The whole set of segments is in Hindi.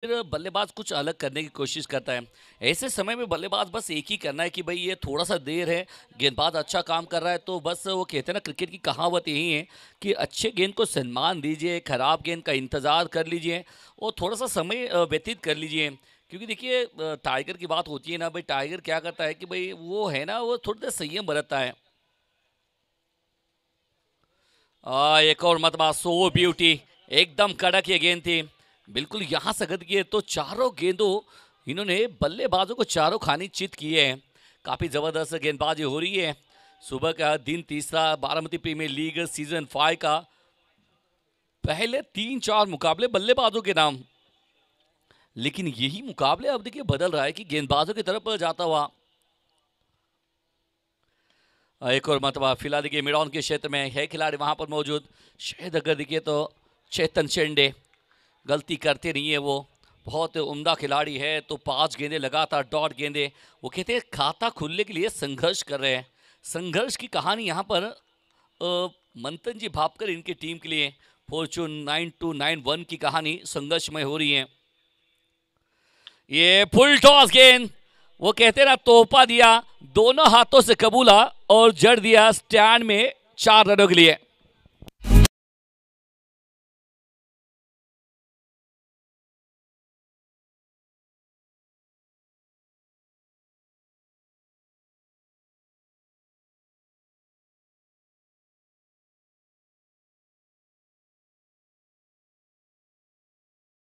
फिर बल्लेबाज कुछ अलग करने की कोशिश करता है। ऐसे समय में बल्लेबाज बस एक ही करना है कि भाई ये थोड़ा सा देर है, गेंदबाज अच्छा काम कर रहा है, तो बस वो कहते हैं ना, क्रिकेट की कहावत यही है कि अच्छे गेंद को सम्मान दीजिए, खराब गेंद का इंतज़ार कर लीजिए और थोड़ा सा समय व्यतीत कर लीजिए। क्योंकि देखिए टाइगर की बात होती है ना भाई, टाइगर क्या करता है कि भाई वो है ना, वो थोड़ा सा संयम बरतता है। एक और मतबा, सो ब्यूटी, एकदम कड़क ये गेंद थी, बिल्कुल यहाँ से गद गए तो चारों गेंदों इन्होंने बल्लेबाजों को चारों खानी चित किए हैं। काफी जबरदस्त गेंदबाजी हो रही है। सुबह का दिन तीसरा, बारामती प्रीमियर लीग सीजन 5 का पहले 3-4 मुकाबले बल्लेबाजों के नाम, लेकिन यही मुकाबले अब देखिए बदल रहा है कि गेंदबाजों की तरफ जाता हुआ। एक और मतबा फिलहाल देखिए मिडॉन के क्षेत्र में है खिलाड़ी वहां पर मौजूद, शायद अगर देखिए तो चेतन शेंडे, गलती करते नहीं है वो, बहुत उम्दा खिलाड़ी है। तो 5 गेंदे लगातार डॉट गेंदे, वो कहते हैं खाता खुलने के लिए संघर्ष कर रहे हैं। संघर्ष की कहानी यहाँ पर मंथन जी भापकर इनकी टीम के लिए फॉर्चून 9291 की कहानी संघर्षमय हो रही है। ये फुल टॉस गेंद, वो कहते ना तोहफा दिया, दोनों हाथों से कबूला और जड़ दिया स्टैंड में 4 रनों के लिए।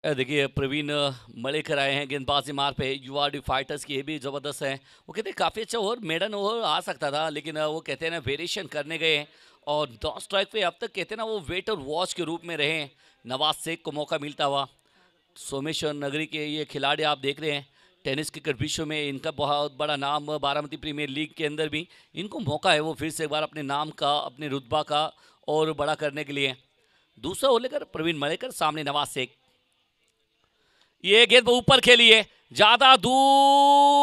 देखिए प्रवीण मलेकर आए हैं गेंदबाजी मार पे, यूआरडी फाइटर्स की, ये भी ज़बरदस्त है। वो कहते हैं काफ़ी अच्छा ओवर, मेडन ओवर आ सकता था, लेकिन वो कहते हैं ना वेरिएशन करने गए और 2 स्ट्राइक पे अब तक कहते हैं ना वो वेट और वॉच के रूप में रहे। नवाज शेख को मौका मिलता हुआ, सोमेश्वर नगरी के ये खिलाड़ी आप देख रहे हैं, टेनिस क्रिकेट विश्व में इनका बहुत बड़ा नाम, बारामती प्रीमियर लीग के अंदर भी इनको मौका है वो फिर से एक बार अपने नाम का, अपने रुतबा का और बड़ा करने के लिए। दूसरा ओवर लेकर प्रवीण मलेकर, सामने नवाज शेख, ये गेंद ऊपर खेली है, ज्यादा दूर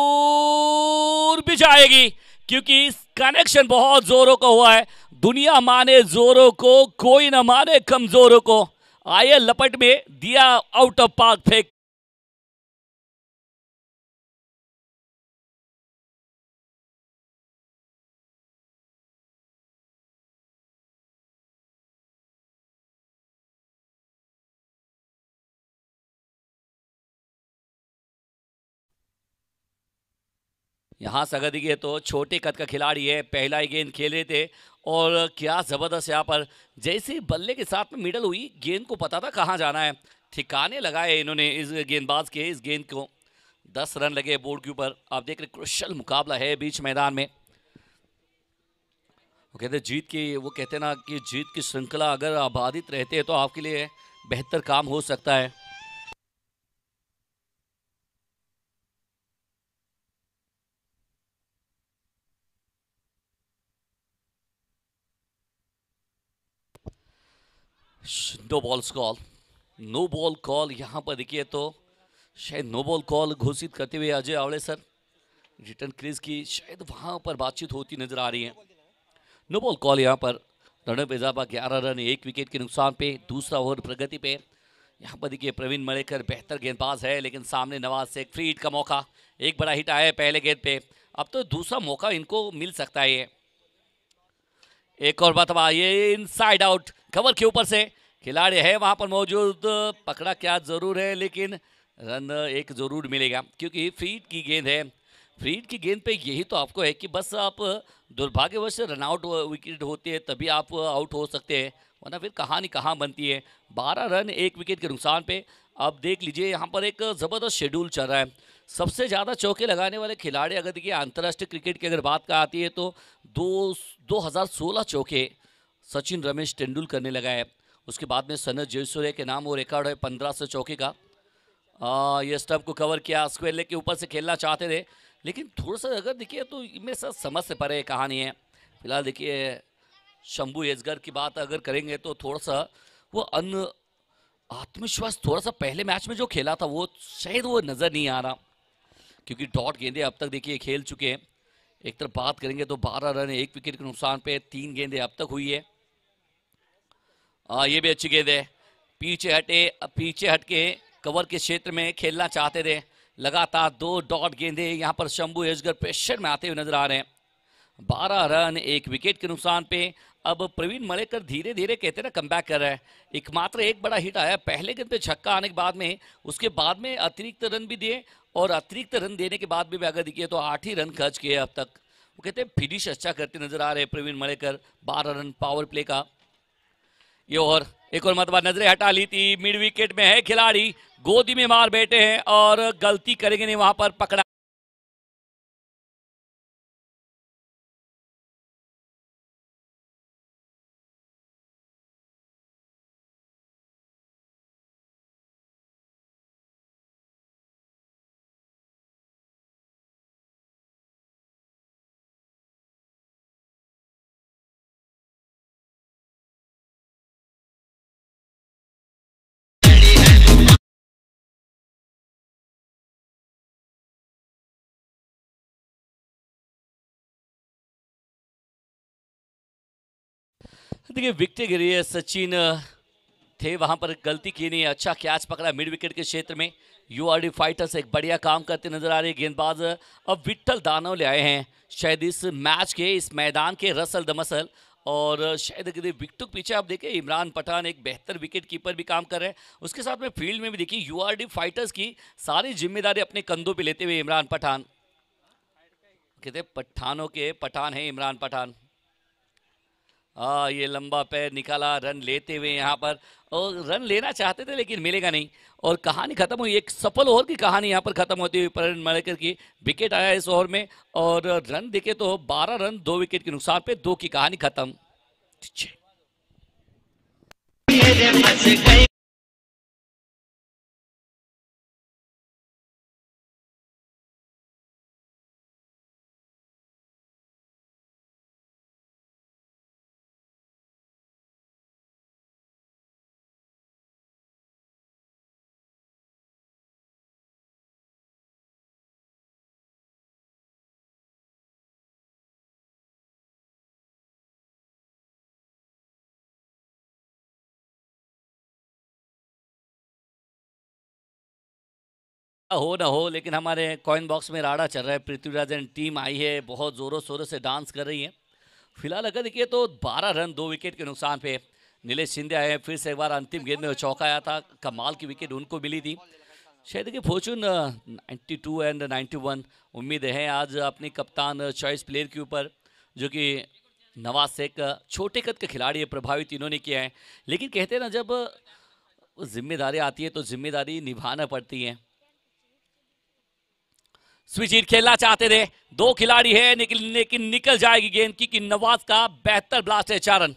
भी जाएगी क्योंकि कनेक्शन बहुत जोरों का हुआ है। दुनिया माने जोरों को, कोई ना माने कमजोरों को। आए लपट में दिया आउट ऑफ पार्क फेंक। यहाँ से अगर देखिए तो छोटे कद का खिलाड़ी है, पहला ही गेंद खेले थे और क्या ज़बरदस्त यहाँ पर जैसे ही बल्ले के साथ में मिडल हुई, गेंद को पता था कहाँ जाना है, ठिकाने लगाए इन्होंने इस गेंदबाज के, इस गेंद को। 10 रन लगे बोर्ड के ऊपर। आप देख रहे क्रुशियल मुकाबला है बीच मैदान में। वो कहते जीत की, वो कहते ना कि जीत की श्रृंखला अगर आबादित रहते हैं तो आपके लिए बेहतर काम हो सकता है। No ball call, no ball call यहाँ पर देखिए तो शायद नो बॉल कॉल घोषित करते हुए अजय आवड़े सर, रिटर्न क्रीज की शायद वहां पर बातचीत होती नजर आ रही है। नो बॉल कॉल यहाँ पर। रन पे इजाफा, 11 रन 1 विकेट के नुकसान पे, दूसरा ओवर प्रगति पे। यहाँ पर देखिए प्रवीण मलेकर बेहतर गेंदबाज है, लेकिन सामने नवाज शेख, फ्री हिट का मौका, एक बड़ा हिट आया है पहले गेंद पे, अब तो दूसरा मौका इनको मिल सकता है। ये एक और बात, ये इनसाइड आउट, कवर के ऊपर से खिलाड़ी है वहां पर मौजूद, पकड़ा क्या जरूर है, लेकिन रन एक जरूर मिलेगा क्योंकि फ्रीड की गेंद है। फ्रीड की गेंद पे यही तो आपको है कि बस आप दुर्भाग्यवश रन आउट विकेट होती है तभी आप आउट हो सकते हैं, वरना फिर कहानी कहाँ बनती है। 12 रन 1 विकेट के नुकसान पे। अब देख लीजिए यहाँ पर एक ज़बरदस्त शेड्यूल चल रहा है। सबसे ज़्यादा चौके लगाने वाले खिलाड़ी अगर देखिए अंतर्राष्ट्रीय क्रिकेट की अगर बात का आती है तो 2016 चौके सचिन रमेश तेंदुलकर ने लगाए। उसके बाद में सनत जयसूर्य के नाम वो रिकॉर्ड है 1500 चौके का। ये स्टंप को कवर किया, स्क्वायर लेग के ऊपर से खेलना चाहते थे, लेकिन थोड़ा सा अगर देखिए तो इनमें से समझ से परे कहानी है। फिलहाल देखिए शंभू यजगर की बात अगर करेंगे तो थोड़ा सा वो अन आत्मविश्वास थोड़ा सा पहले मैच में जो खेला था वो शायद वो नज़र नहीं आ रहा, क्योंकि डॉट गेंदे अब तक देखिए खेल चुके हैं। एक तरफ बात करेंगे तो 12 रन 1 विकेट के नुकसान पे 3 गेंदे अब तक हुई है। ये भी अच्छी गेंद है, पीछे हटे, पीछे हटके कवर के क्षेत्र में खेलना चाहते थे। लगातार 2 डॉट गेंदे यहाँ पर शंभू यजगर प्रेशर में आते हुए नजर आ रहे हैं। 12 रन 1 विकेट के नुकसान पे अब प्रवीण मलेकर धीरे धीरे कहते ना कमबैक कर रहा है। एकमात्र एक बड़ा हिट आया पहले गेंद पे छक्का आने के बाद में, उसके बाद में अतिरिक्त रन भी दिए और अतिरिक्त रन देने के बाद भी अगर देखिए तो 8 ही रन खर्च किए अब तक। वो कहते हैं फिनिश अच्छा करते नजर आ रहे हैं Praveen Malekar. 12 run power play का ये और एक और मतबा नजरें हटा ली थी। मिड विकेट में है खिलाड़ी, गोदी में मार बैठे हैं और गलती करेंगे नहीं, वहां पर पकड़ा। देखिए विकेट गिरी है, सचिन थे वहां पर, गलती की नहीं, अच्छा कैच पकड़ा मिड विकेट के क्षेत्र में। यूआरडी फाइटर्स एक बढ़िया काम करते नजर आ रही है। गेंदबाज अब विट्ठल दानव ले आए हैं शायद इस मैच के, इस मैदान के रसल दमसल। और शायद विकेट पीछे आप देखिए इमरान पठान एक बेहतर विकेट कीपर भी काम कर रहे हैं। उसके साथ में फील्ड में भी देखिए यूआरडी फाइटर्स की सारी जिम्मेदारी अपने कंधों पे लेते हुए इमरान पठान। कहते पठानों के पठान है इमरान पठान। ये लंबा पैर निकाला, रन लेते हुए यहाँ पर, और रन लेना चाहते थे लेकिन मिलेगा नहीं और कहानी खत्म हुई। एक सफल ओवर की कहानी यहाँ पर खत्म होती हुई प्रवीण मलेकर की। विकेट आया इस ओवर में और रन देखे तो 12 रन 2 विकेट के नुकसान पे 2 की कहानी खत्म। हो ना हो लेकिन हमारे कॉइन बॉक्स में राडा चल रहा है। पृथ्वीराज एंड टीम आई है, बहुत जोरों शोरों से डांस कर रही है। फिलहाल अगर देखिए तो 12 रन 2 विकेट के नुकसान पे नीलेश शिंदे आए हैं। फिर से एक बार अंतिम गेंद में चौका आया था, कमाल की विकेट उनको मिली थी। शायद देखिए फॉर्चून 92 एंड 91। उम्मीद है आज अपनी कप्तान चॉइस प्लेयर के ऊपर, जो कि नवाज शेख छोटे कद के खिलाड़ी है, प्रभावित इन्होंने किया है। लेकिन कहते हैं ना जब जिम्मेदारी आती है तो जिम्मेदारी निभाना पड़ती है। स्विच हिट खेलना चाहते थे, 2 खिलाड़ी है लेकिन निकल जाएगी गेंद की नवाज का बेहतर ब्लास्ट है। 4 रन।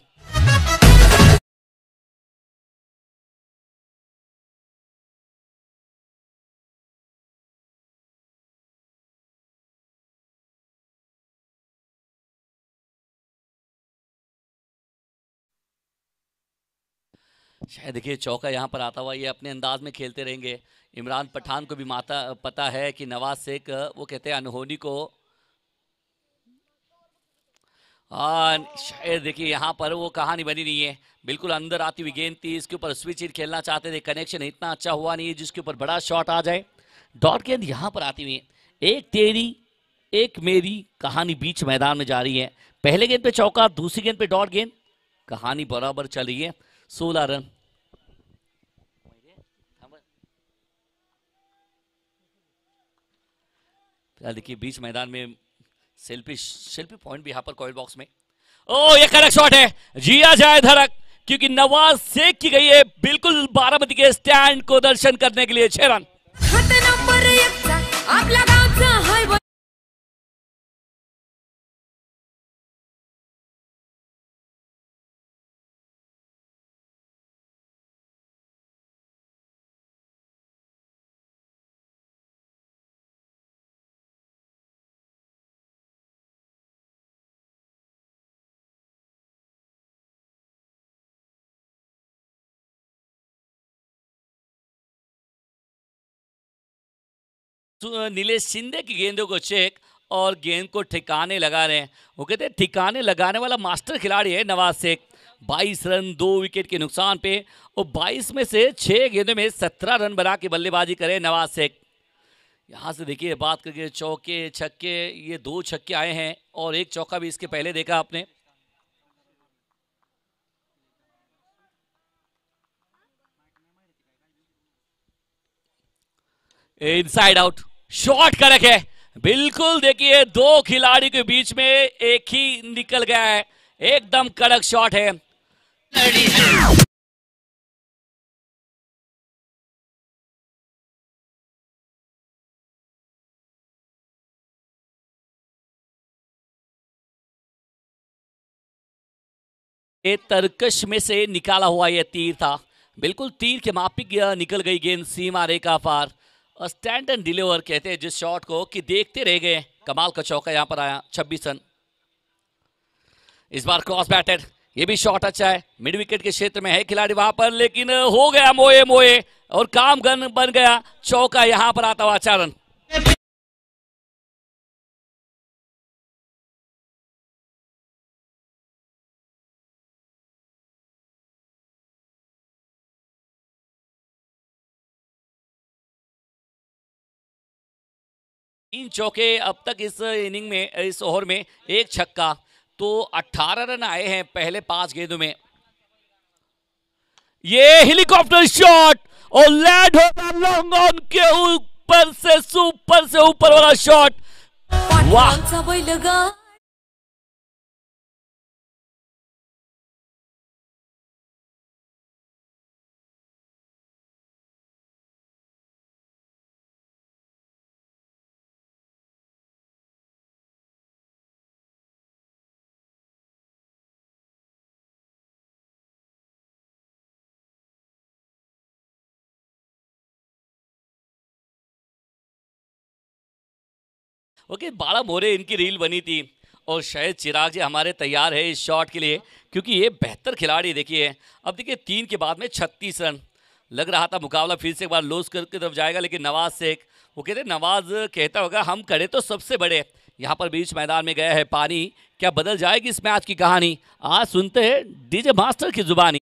शायद देखिए चौका यहाँ पर आता हुआ ये अपने अंदाज में खेलते रहेंगे। इमरान पठान को भी पता है कि नवाज शेख वो कहते हैं अनहोनी को। शायद देखिए यहाँ पर वो कहानी बनी नहीं है, बिल्कुल अंदर आती हुई गेंद थी, इसके ऊपर स्विच हिट खेलना चाहते थे, कनेक्शन इतना अच्छा हुआ नहीं है जिसके ऊपर बड़ा शॉट आ जाए। डॉट गेंद यहाँ पर आती हुई है, एक तेरी एक मेरी कहानी बीच मैदान में जा रही है। पहले गेंद पे चौका, दूसरी गेंद पे डॉट गेंद, कहानी बराबर चल रही है। 16 रन। देखिए बीच मैदान में सेल्फी पॉइंट भी यहाँ पर कॉइल बॉक्स में। ओ ये करेक्ट शॉट है, जिया जाए धड़क, क्योंकि नवाज शेख की गई है बिल्कुल बारामती के स्टैंड को दर्शन करने के लिए। 6 रन। नीलेश शिंदे की गेंदों को चेक और गेंद को ठिकाने लगा रहे हैं। वो कहते हैं ठिकाने लगाने वाला मास्टर खिलाड़ी है नवाज शेख। 22 रन 2 विकेट के नुकसान पे, और 22 में से 6 गेंदों में 17 रन बना के बल्लेबाजी करे नवाज शेख। यहाँ से देखिए बात करके चौके छक्के, ये 2 छक्के आए हैं और 1 चौका भी इसके पहले देखा आपने। इनसाइड आउट, शॉट कड़क है बिल्कुल। देखिए 2 खिलाड़ी के बीच में एक ही निकल गया है, एकदम कड़क शॉट है। तरकश में से निकाला हुआ यह तीर था, बिल्कुल तीर के माफिक निकल गई गेंद सीमा रेखा पार। स्टैंड एंड डिलीवर कहते हैं जिस शॉट को कि देखते रह गए। कमाल का चौका यहां पर आया, 26 रन। इस बार क्रॉस बैटेड, ये भी शॉट अच्छा है, मिड विकेट के क्षेत्र में है खिलाड़ी वहां पर, लेकिन हो गया मोए मोए और काम गन बन गया। चौका यहां पर आता हुआ 4 रन। तीन चौके अब तक इस इनिंग में, इस ओवर में, 1 छक्का, तो 18 रन आए हैं पहले 5 गेंदों में। ये हेलीकॉप्टर शॉट और लैंड होगा लॉन्ग ऑन के ऊपर से, सुपर से ऊपर वाला शॉट। वाह, ओके, 12 मोरे इनकी रील बनी थी और शायद चिराग जी हमारे तैयार है इस शॉट के लिए, क्योंकि ये बेहतर खिलाड़ी देखिए। अब देखिए 3 के बाद में 36 रन, लग रहा था मुकाबला फिर से एक बार लॉस करके तरफ जाएगा, लेकिन नवाज शेख, वो कहते नवाज कहता होगा हम खड़े तो सबसे बड़े। यहाँ पर बीच मैदान में गया है पानी, क्या बदल जाएगी इस मैच की कहानी? आज सुनते हैं डीजे मास्टर की जुबानी।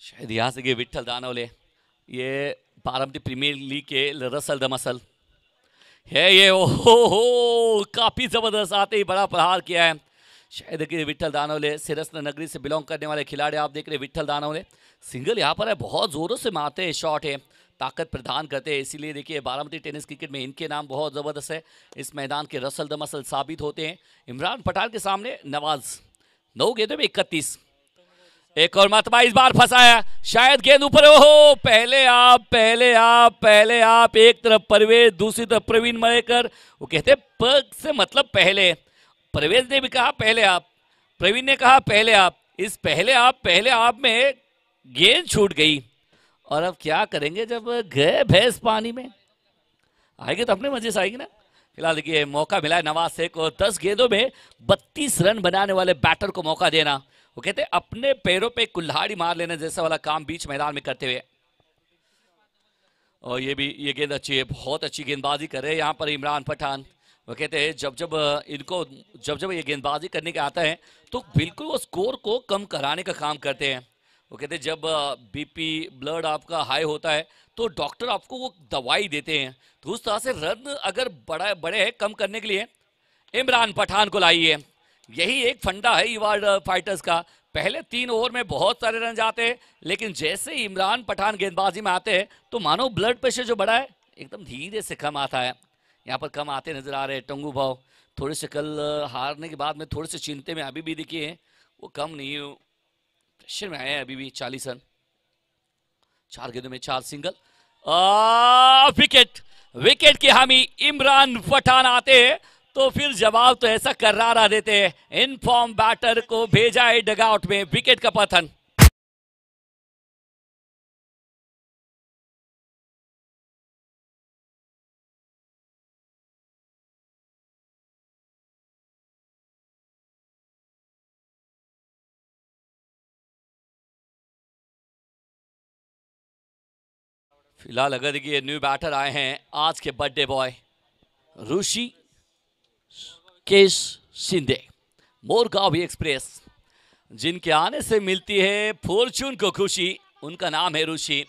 शायद यहाँ से गए विट्ठल दानवले, ये बारामती प्रीमियर लीग के रसल दमसल है ये। ओहो, काफी जबरदस्त आते ही बड़ा प्रहार किया है। शायद देखिए विट्ठल दानवले सिरस्न नगरी से बिलोंग करने वाले खिलाड़ी आप देख रहे हैं। विट्ठल दानवले सिंगल यहाँ पर है, बहुत जोरों से मारते हैं, शॉट है, ताकत प्रदान करते हैं, इसीलिए देखिए बारामती टेनिस क्रिकेट में इनके नाम बहुत ज़बरदस्त है। इस मैदान के रसल दमसल साबित होते हैं। इमरान पठान के सामने नवाज, 9 गेंदों में 31। एक और मतबा इस बार फंसाया, शायद गेंद ऊपर। ओहो, पहले आप, एक तरफ परवेज, दूसरी तरफ प्रवीण मयेकर। वो कहते पग से मतलब पहले, परवेज ने भी कहा पहले आप, प्रवीण ने कहा पहले आप। इस पहले आप में गेंद छूट गई, और अब क्या करेंगे जब गए भैंस पानी में? आएंगे तो अपने मजे से आएंगे ना। फिलहाल देखिए मौका मिला है नवाज शेख को, 10 गेंदों में 32 रन बनाने वाले बैटर को मौका देना। वो कहते हैं अपने पैरों पे कुल्हाड़ी मार लेने जैसा वाला काम बीच मैदान में करते हुए। और ये गेंद अच्छी है, बहुत अच्छी गेंदबाजी कर रहे हैं यहाँ पर इमरान पठान। वो कहते हैं जब ये गेंदबाजी करने के आता है तो बिल्कुल वो स्कोर को कम कराने का काम करते हैं। वो कहते हैं जब बीपी ब्लड आपका हाई होता है तो डॉक्टर आपको वो दवाई देते हैं, तो उस तरह से रन अगर बड़े हैं कम करने के लिए इमरान पठान को लाइए। यही एक फंडा है युवा फाइटर्स का, पहले 3 ओवर में बहुत सारे रन जाते हैं, लेकिन जैसे ही इमरान पठान गेंदबाजी में आते हैं तो मानो ब्लड प्रेशर जो बढ़ा है एकदम धीरे से कम आता है। यहाँ पर कम आते नजर आ रहे हैं टंगू भाव। थोड़े से कल हारने के बाद में थोड़े से चिंते में अभी भी दिखे हैं, वो कम नहीं, प्रेशर में आए हैं अभी भी। 40 रन 4 गेंदों में 4 सिंगल। विकेट, विकेट की हामी इमरान पठान आते हैं तो फिर जवाब तो ऐसा करारा देते हैं। इन फॉर्म बैटर को भेजा है डगआउट में, विकेट का पतन। फिलहाल अगर देखिए न्यू बैटर आए हैं आज के बर्थडे बॉय ऋषि केश शिंदे, मोरगांव एक्सप्रेस, जिनके आने से मिलती है फॉर्चून को खुशी। उनका नाम है ऋषि,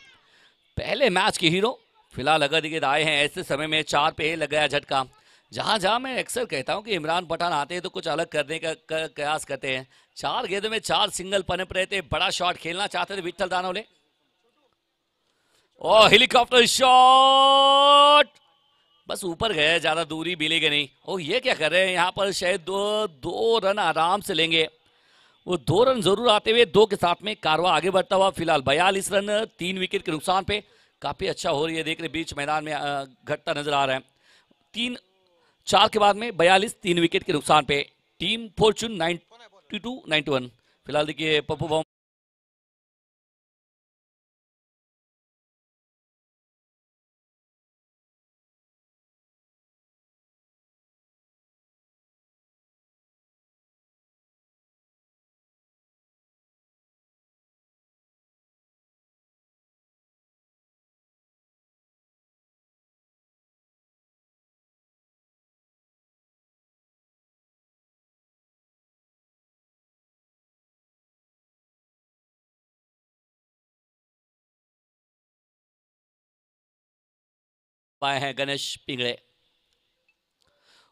पहले मैच के हीरो। फिलहाल अगर देखिए आए हैं ऐसे समय में 4 पे लग गया झटका। जहां जहां मैं अक्सर कहता हूं कि इमरान पठान आते हैं तो कुछ अलग करने का प्रयास करते हैं। 4 गेंदों में 4 सिंगल पनप रहे थे, बड़ा शॉट खेलना चाहते थे विट्ठल दानवले। और हेलीकॉप्टर शॉट बस ऊपर गए, ज्यादा दूरी मिलेगी नहीं। और ये क्या कर रहे हैं यहाँ पर, शायद दो रन आराम से लेंगे। वो 2 रन जरूर आते हुए 2 के साथ में कारवा आगे बढ़ता हुआ। फिलहाल 42 रन 3 विकेट के नुकसान पे काफी अच्छा हो रही है। देख रहे बीच मैदान में घटता नजर आ रहा है। 3-4 के बाद में 42 3 विकेट के नुकसान पे टीम फॉर्चून 92-91। फिलहाल देखिए पप्पू बॉम पाए हैं गणेश पिंगड़े।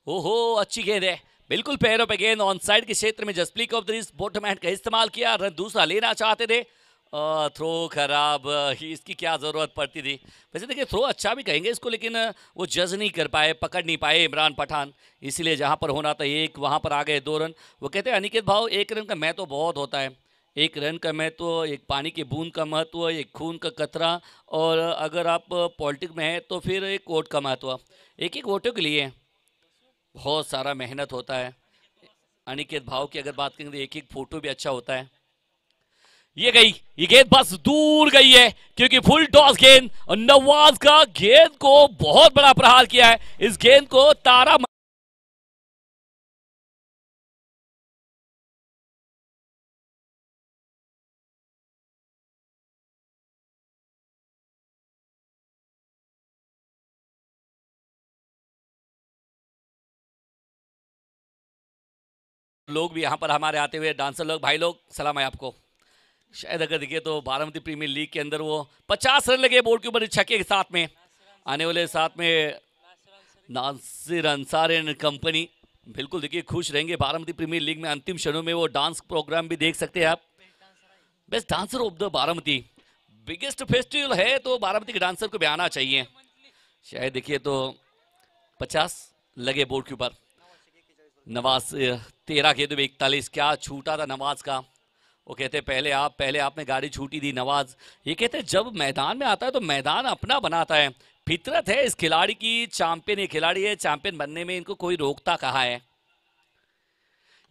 ओहो अच्छी गेंद है, बिल्कुल पैरों पे गेंद, ऑन साइड के क्षेत्र में Jasprit off the bottom hand का इस्तेमाल किया। रन दूसरा लेना चाहते थे, थ्रो खराब, इसकी क्या जरूरत पड़ती थी। वैसे देखिए थ्रो अच्छा भी कहेंगे इसको, लेकिन वो जज नहीं कर पाए, पकड़ नहीं पाए इमरान पठान, इसीलिए जहां पर होना था 1 वहां पर आ गए 2 रन। वो कहते हैं अनिकेत भाव 1 रन का महत्व बहुत होता है। 1 रन का महत्व, एक पानी की बूंद का महत्व, एक खून का कतरा, और अगर आप पॉलिटिक्स में हैं तो फिर एक वोट का महत्व। एक वोटों के लिए बहुत सारा मेहनत होता है। अनिकेत भाव की अगर बात करें तो एक फोटो भी अच्छा होता है। ये गई, ये गेंद बस दूर गई है क्योंकि फुल टॉस गेंद, और नवाज का गेंद को बहुत बड़ा प्रहार किया है। इस गेंद को तारा लोग भी यहाँ पर हमारे आते हुए डांसर लोग, भाई लोग, सलाम है आपको। शायद अगर देखिए तो बारामती प्रीमियर लीग के अंदर वो 50 रन लगे बोर्ड के ऊपर छक्के के साथ में। आने वाले साथ में नासिर अंसारी एंड कंपनी बिल्कुल देखिए खुश रहेंगे। बारामती प्रीमियर लीग में अंतिम क्षणों में वो डांस प्रोग्राम भी देख सकते हैं आप। Best dancer of the Baramati, biggest festival है तो बारामती के डांसर को भी आना चाहिए। शायद देखिए तो 50 लगे बोर्ड के ऊपर। नवाज 13 गेंदों में 41, क्या छूटा था नवाज का। वो कहते हैं पहले आपने गाड़ी छूटी थी नवाज। ये कहते हैं जब मैदान में आता है तो मैदान अपना बनाता है, फितरत है इस खिलाड़ी की। चैंपियन ये खिलाड़ी है, चैंपियन बनने में इनको कोई रोकता कहाँ है।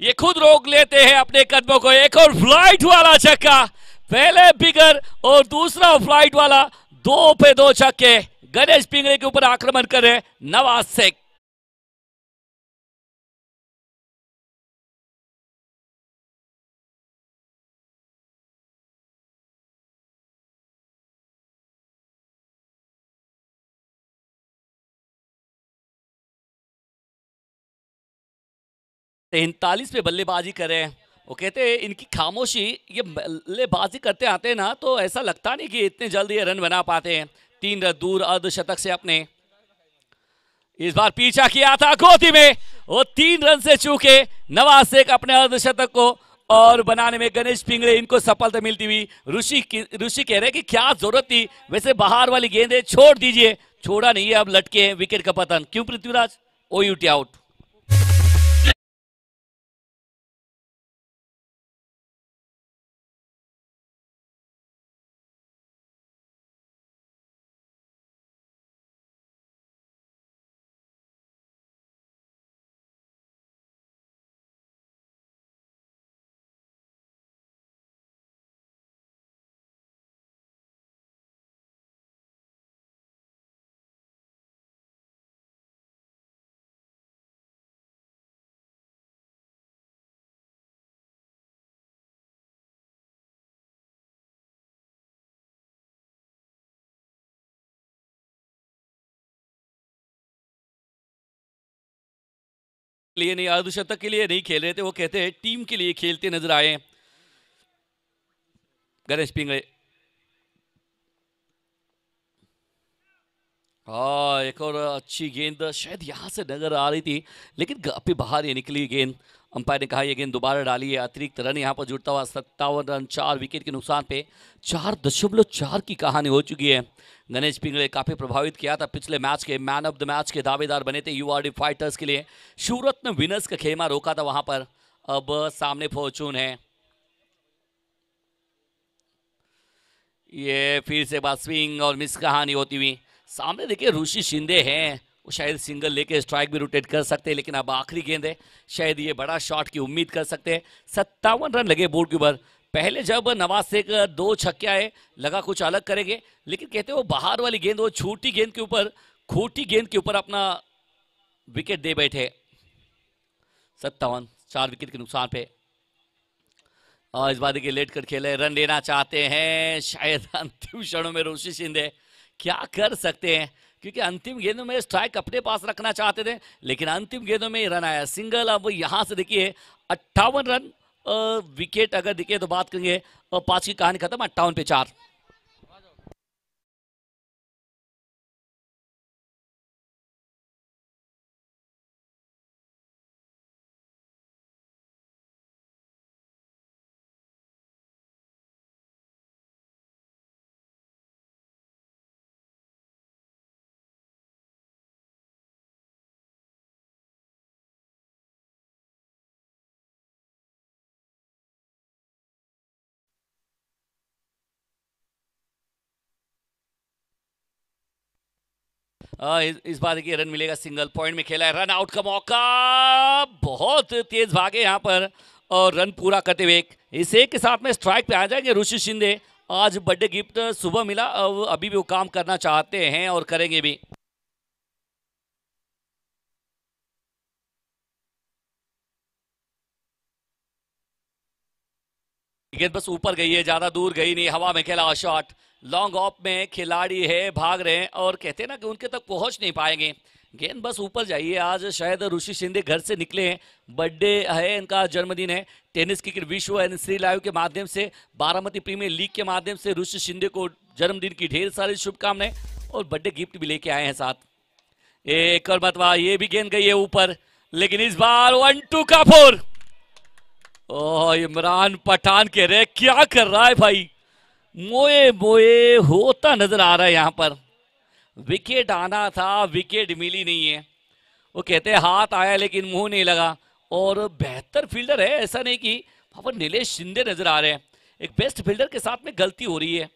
ये खुद रोक लेते हैं अपने कदमों को। एक और फ्लाइट वाला छक्का, पहले बिगर और दूसरा फ्लाइट वाला, 2 पे 2 छक्के। गणेश पिंगड़े के ऊपर आक्रमण कर रहे नवाज शेख। तैंतालीस पे बल्लेबाजी कर रहे हैं। वो कहते हैं इनकी खामोशी, ये बल्लेबाजी करते आते हैं ना तो ऐसा लगता नहीं कि इतने जल्दी ये रन बना पाते हैं। 3 रन दूर अर्धशतक से अपने। इस बार पीछा किया था गोदी में, वो 3 रन से चूके नवाज शेख अपने अर्धशतक को, और बनाने में गणेश पिंगले इनको सफलता मिलती हुई। ऋषि कह रहे कि क्या जरूरत थी, वैसे बाहर वाली गेंद है, छोड़ दीजिए। छोड़ा नहीं है, अब लटके हैं, विकेट का पतन। क्यों पृथ्वीराज? OUT out. लिए नहीं, अर्धशतक के लिए नहीं खेल रहे थे, वो कहते हैं टीम के लिए खेलते नजर आए गणेश पिंगले। हाँ, एक और अच्छी गेंद शायद यहां से नजर आ रही थी, लेकिन काफी बाहर ये निकली गेंद। अंपायर ने कहा यह गेंद दोबारा डाली है। अतिरिक्त रन यहां पर जुड़ता हुआ 57 रन 4 विकेट के नुकसान पे 4.4 की कहानी हो चुकी है। गणेश पिंगले काफी प्रभावित किया था पिछले मैच के, मैन ऑफ द मैच के दावेदार बने थे यूआरडी फाइटर्स के लिए। सूरत ने विनर्स का खेमा रोका था वहां पर। अब सामने फॉर्चून है। ये फिर से बात स्विंग और मिस कहानी होती हुई। सामने देखिए ऋषि शिंदे हैं, वो शायद सिंगल लेके स्ट्राइक भी रोटेट कर सकते हैं, लेकिन अब आखिरी गेंद है, शायद ये बड़ा शॉट की उम्मीद कर सकते हैं। 57 रन लगे बोर्ड के ऊपर। पहले जब नवाज शेख 2 छक्के आए लगा कुछ अलग करेंगे, लेकिन कहते वो बाहर वाली गेंद, वो छोटी गेंद के ऊपर, खोटी गेंद के ऊपर अपना विकेट दे बैठे। 57 4 विकेट के नुकसान पे। और इस बार देखिए लेट कर खेले, रन लेना चाहते हैं शायद अंतिम क्षणों में ऋषि शिंदे क्या कर सकते हैं, क्योंकि अंतिम गेंदों में स्ट्राइक अपने पास रखना चाहते थे, लेकिन अंतिम गेंदों में रन आया सिंगल। अब यहां से देखिए 58 रन विकेट अगर दिखे तो बात करेंगे 5 की कहानी खत्म, 58 पे 4। इस बार देखिए रन मिलेगा, सिंगल पॉइंट में खेला है, रन आउट का मौका, बहुत तेज भागे यहाँ पर और रन पूरा करते हुए इस एक के साथ में स्ट्राइक पे आ जाएंगे ऋषि शिंदे। आज बर्थडे गिफ्ट सुबह मिला, अभी भी वो काम करना चाहते हैं और करेंगे भी। गेंद बस ऊपर गई है, ज्यादा दूर गई नहीं, हवा में खेला शॉट। लॉन्ग ऑफ में खिलाड़ी है, भाग रहे हैं और कहते हैं ना कि उनके तक पहुंच नहीं पाएंगे। गेंद बस ऊपर जाइए। आज शायद ऋषि शिंदे घर से निकले हैं, बर्थडे है इनका, जन्मदिन है। टेनिस क्रिकेट विश्व एंड श्री लाइव के माध्यम से, बारामती प्रीमियर लीग के माध्यम से ऋषि शिंदे को जन्मदिन की ढेर सारी शुभकामनाएं और बर्थडे गिफ्ट भी लेके आए हैं साथ। एक और मतवा, ये भी गेंद गई है ऊपर, लेकिन इस बार 1-2 का 4। ओह, इमरान पठान कह रहे क्या कर रहा है भाई, मोए मोए होता नजर आ रहा है यहाँ पर। विकेट आना था, विकेट मिली नहीं है। वो कहते हैं हाथ आया लेकिन मुंह नहीं लगा। और बेहतर फील्डर है, ऐसा नहीं कि वहां पर नीलेश शिंदे नजर आ रहे हैं। एक बेस्ट फील्डर के साथ में गलती हो रही है।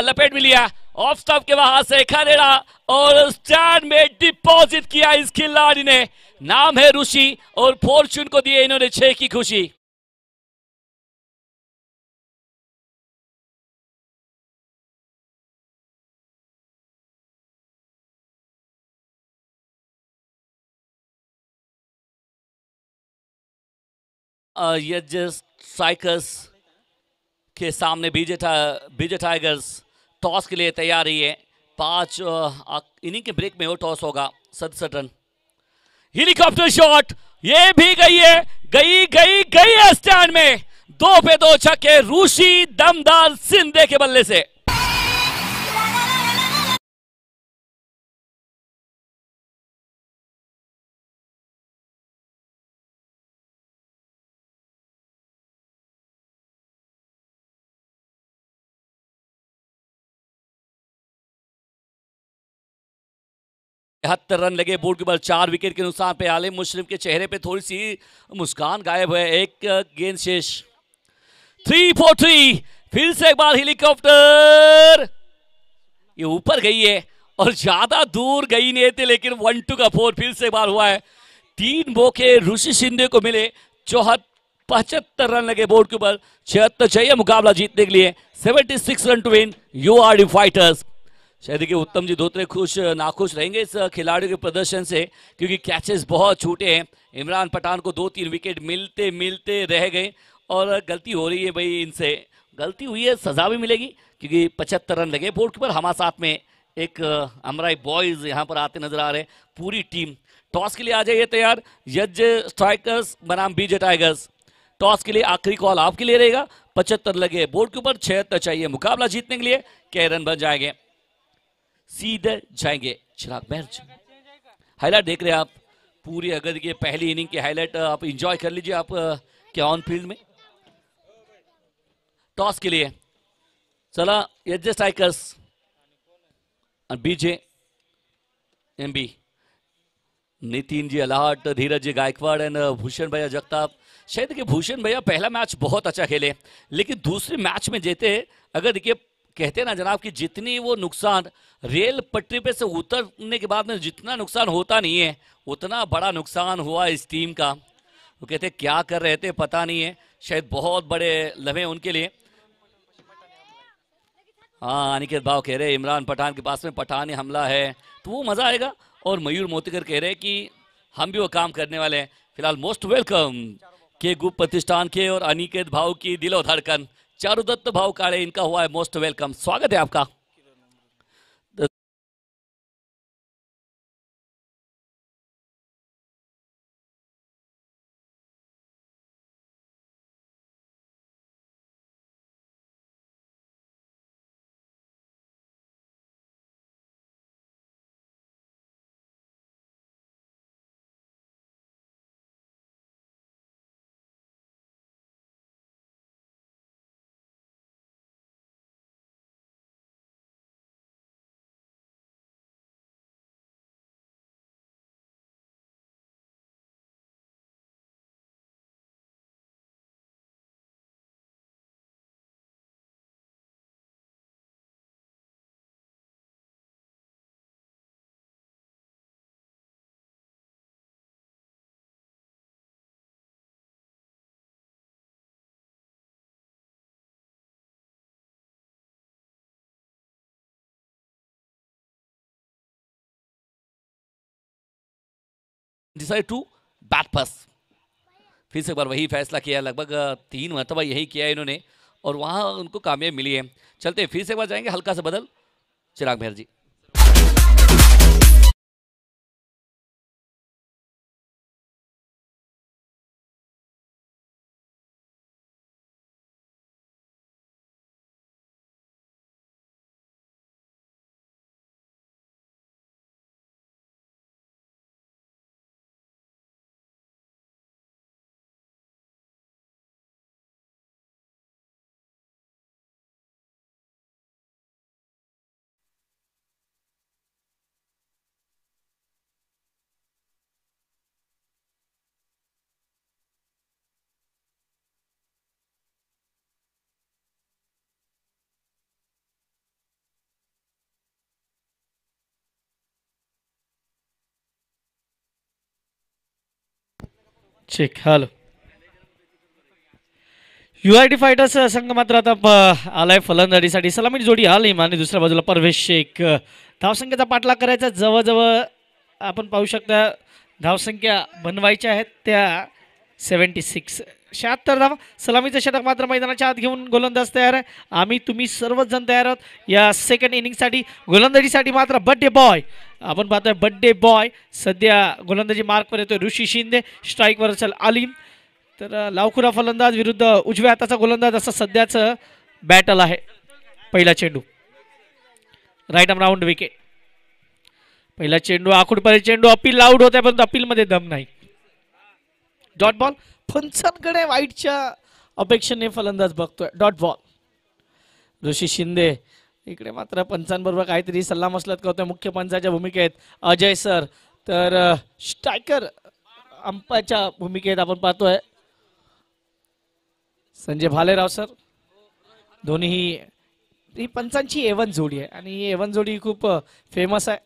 लपेट भी लिया, ऑफ स्टंप के वहां से खदेड़ा और स्टैंड में डिपॉजिट किया इस खिलाड़ी ने। नाम है ऋषि और फॉर्चून को दिए इन्होंने 6 की खुशी। यज स्ट्राइकर्स के सामने बीजे टाइगर्स टॉस के लिए तैयार ही है। 5 इनिंग के ब्रेक में वो टॉस होगा। 67 रन। हेलीकॉप्टर शॉट, ये भी गई है, गई है स्टैंड में। 2 पे 2 छक्के ऋषि दमदार शिंदे के बल्ले से। 73 रन लगे बोर्ड के ऊपर, 4 विकेट के नुकसान पे आलिम मुशर्रफ के चेहरे पे थोड़ी सी मुस्कान गायब है। एक गेंद शेष, 3 for 3। फिर से एक बार हेलीकॉप्टर, ये ऊपर गई है और ज्यादा दूर गई नहीं थी, लेकिन 1-2 का 4 फिर से एक बार हुआ है। 3 मौके ऋषि शिंदे को मिले। 75 रन लगे बोर्ड के ऊपर, 76 चाहिए मुकाबला जीतने के लिए। 76 रन टू विन, यूआरडी फाइटर्स। शायद देखिए उत्तम जी धोत्रे खुश नाखुश रहेंगे इस खिलाड़ियों के प्रदर्शन से, क्योंकि कैचेस बहुत छूटे हैं। इमरान पठान को 2-3 विकेट मिलते मिलते रह गए और गलती हो रही है भाई, इनसे गलती हुई है, सजा भी मिलेगी, क्योंकि 75 रन लगे बोर्ड के ऊपर। हमारे साथ में एक अमराई बॉयज यहाँ पर आते नजर आ रहे हैं। पूरी टीम टॉस के लिए आ जाइए तैयार। यज स्ट्राइकर्स बनाम बीजे टाइगर्स, टॉस के लिए आखिरी कॉल आपके लिए रहेगा। 75 लगे बोर्ड के ऊपर, 76 चाहिए मुकाबला जीतने के लिए। क्या रन बन जाएंगे, सीधे जाएंगे। चिराग महर हाईलाइट देख रहे हैं आप पूरी, अगर देखिए पहली इनिंग की हाईलाइट आप एंजॉय कर लीजिए आप क्या ऑन फील्ड में। टॉस के लिए चला यज स्ट्राइकर्स, बीजे एमबी, नितिन जी अलाट, धीरज जी गायकवाड़ एंड भूषण भैया जगताप। शायद देखिए भूषण भैया पहला मैच बहुत अच्छा खेले, लेकिन दूसरे मैच में जीते। अगर देखिए कहते हैं ना जनाब कि जितनी वो नुकसान रेल पटरी पे से उतरने के बाद में जितना नुकसान होता नहीं है, उतना बड़ा नुकसान हुआ इस टीम का। वो कहते क्या कर रहे थे पता नहीं है, शायद बहुत बड़े लम्हे उनके लिए। हाँ अनिकेत भाव कह रहे इमरान पठान के पास में पठानी हमला है तो वो मजा आएगा। और मयूर मोतीकर कह रहे हैं कि हम भी वो काम करने वाले हैं। फिलहाल मोस्ट वेलकम के गुप्त प्रतिष्ठान के और अनिकेत भाव की दिलो धड़कन चारुदत्त भाव काड़े, इनका हुआ है मोस्ट वेलकम, स्वागत है आपका। डिसाइड टू बैट पास, फिर से एक बार वही फैसला किया, लगभग 3 मरतबा यही किया है इन्होंने और वहां उनको कामयाबी मिली है। चलते फिर से एक बार जाएंगे हल्का सा बदल। चिराग मेहर जी चेक हॅलो युआयटी फायटर्स संघ मात्र आता आलाय फलंदाजीसाठी। सलामी जोडी आली आणि दुसऱ्या बाजूला परवेश शेख। धावसंख्येचा पाठलाग करायचा, जवळजवळ आपण पाहू शकता धावसंख्या बनवायच्या आहेत त्या 76, 76 धावा। सलामीचं षटक मात्र मैदानाच्या आत घेऊन गोलंदाज तयार आहे। आम्ही तुम्ही सर्वच जण तयार आहोत या सेकंड इनिंगसाठी। गोलंदाजीसाठी मात्र बड्डे बॉय आपण पाहतोय, बड्डे बॉय सध्या गोलंदाजी मार्कवर येतोय ऋषी शिंदे, स्ट्राईकवर असेल आलिम। तर लावखुरा फलंदाज विरुद्ध उजव्या हाताचा गोलंदाज असं सध्याचं बॅटल आहे। पहिला चेंडू राईट आर्म राऊंड विकेट, पहिला चेंडू आखूडपर्यंत चेंडू अपील आउट होत आहे, परंतु अपील मध्ये दम नाही। डॉट बॉल, पंचांकडे वाईटच्या अपेक्षेने फलंदाज बघतोय। डॉट बॉल, ऋषी शिंदे इकडे मात्र पंचांबरोबर काहीतरी सल्लामसलत करतोय मुख्य पंचाच्या भूमिकेत अजय सर, तर स्ट्रायकर अंपाच्या भूमिकेत आपण पाहतोय संजय भालेराव सर. दोन्ही ही पंचांची एवन जोडी आहे आणि ही एवन जोडी खूप फेमस आहे.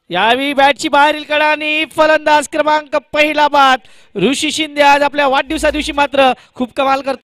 यावेळी बॅटची बाहेरील कडा आणि फलंदाज क्रमांक पहिला बाद ऋषी शिंदे आज आपल्या वाढदिवसा दिवशी मात्र खूप कमाल करतो.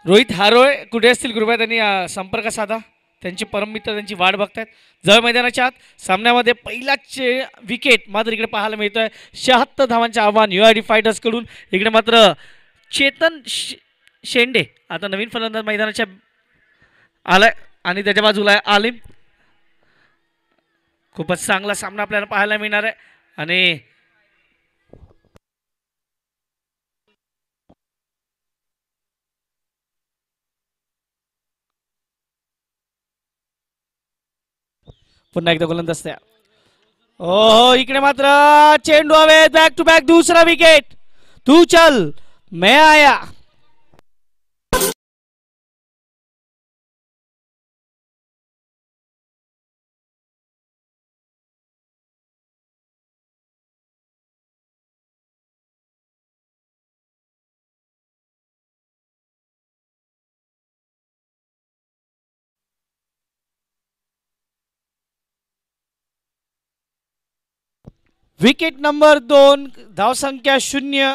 रोहित हारोळे कुठे असतील कृपया त्यांनी संपर्क साधा. त्यांचे परममित्र त्यांची वाट बघतायत. जळ मैदानाच्या आत सामन्यामध्ये पहिलाच विकेट मात्र इकडे पाहायला मिळतोय. 76 धावांचे आव्हान UID फायटर्स कडून. इकडे मात्र चेतन शेंडे आता नवीन फलंदाज मैदानाच्या आलाय आणि त्याच्या बाजूला आहे आलिम. खूपच चांगला सामना आपल्याला पाहायला मिळणार आहे आणि पुन्हा एकदा गोलंदाज तयार. हो इकडे मात्र चेंडू हवे. बॅक टू बॅक दुसरा विकेट. तू चल मैं आया. Wicket number 2. धावसंख्या 0.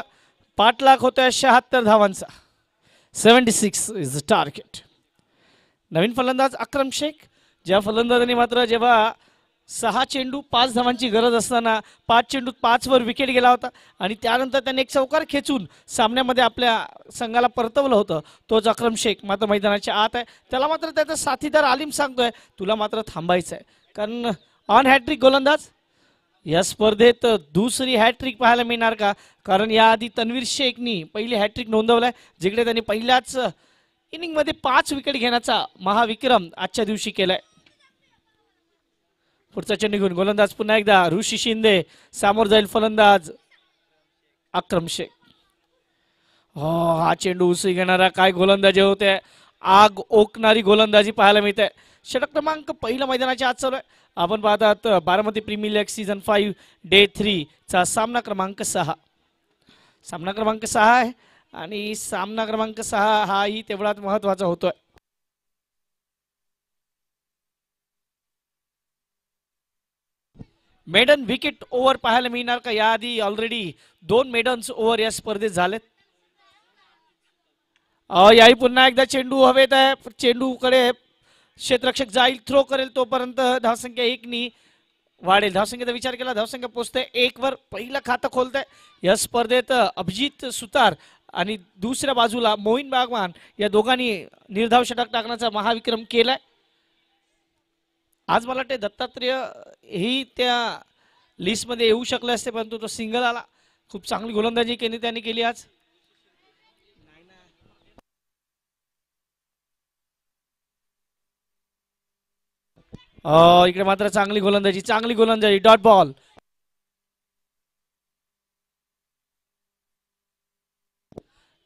पाठलाग होतोय 76 धावांचा. 76 इज द टार्गेट. नवीन फलंदाज अक्रम शेख. ज्या फलंदाजांनी मात्र जेव्हा 6 चेंडू 5 धावांची गरज असताना 5 चेंडूत 5 वर विकेट गेला होता आणि त्यानंतर त्यांनी एक चौकार खेचून सामन्यामध्ये आपल्या संघाला परतवलं होतं, तोच अक्रम शेख मात्र मैदानाच्या आत आहे. त्याला मात्र त्याचा साथीदार आलिम सांगतोय तुला मात्र थांबायचं आहे, कारण ऑन हॅट्रिक गोलंदाज. या स्पर्धेत दुसरी हॅट्रिक पाहायला मिळणार का? कारण याआधी तन्वीर शेखनी पहिली हॅट्रिक नोंदवलाय, जिकडे त्यांनी पहिल्याच इनिंगमध्ये 5 विकेट घेण्याचा महाविक्रम आजच्या दिवशी केलाय. पुढचा चेंडू घेऊन गोलंदाज पुन्हा एकदा ऋषी शिंदे. समोर जाईल फलंदाज अक्रम शेख. हो हा चेंडू उसळी घेणारा काय गोलंदाजी होते. आग ओकणारी गोलंदाजी पाहायला मिळते. षटक क्रमांक पहिला मैदानाच्या आज चालू आहे. आपण पाहतात Baramati premier league season 5 day 3 चा सामना क्रमांक 6. सामना क्रमांक 6 आहे आणि सामना क्रमांक 6 हाही तेवढाच महत्वाचा होतोय. मेडन विकेट ओव्हर पाहायला मिळणार का? याआधी ऑलरेडी 2 मेडन्स ओव्हर या स्पर्धेत झालेत. याही पुन्हा एकदा चेंडू हवेत आहे. चेंडूकडे क्षेत्ररक्षक जाईल, थ्रो करेल, तोपर्यंत धावसंख्या 1 नी वाढेल. धावसंख्येचा विचार केला, धावसंख्या पोहोचते 1 वर. पहिलं खातं खोलतंय या स्पर्धेत अभिजित सुतार आणि दुसऱ्या बाजूला मोईन बागवान या दोघांनी निर्धाव षटक टाकण्याचा महाविक्रम केलाय. आज मला वाटते दत्तात्रेय ही त्या लिस्टमध्ये येऊ शकले असते, परंतु तो सिंगल आला. खूप चांगली गोलंदाजी त्यांनी केली आज. इकडे मात्र चांगली गोलंदाजी डॉट बॉल.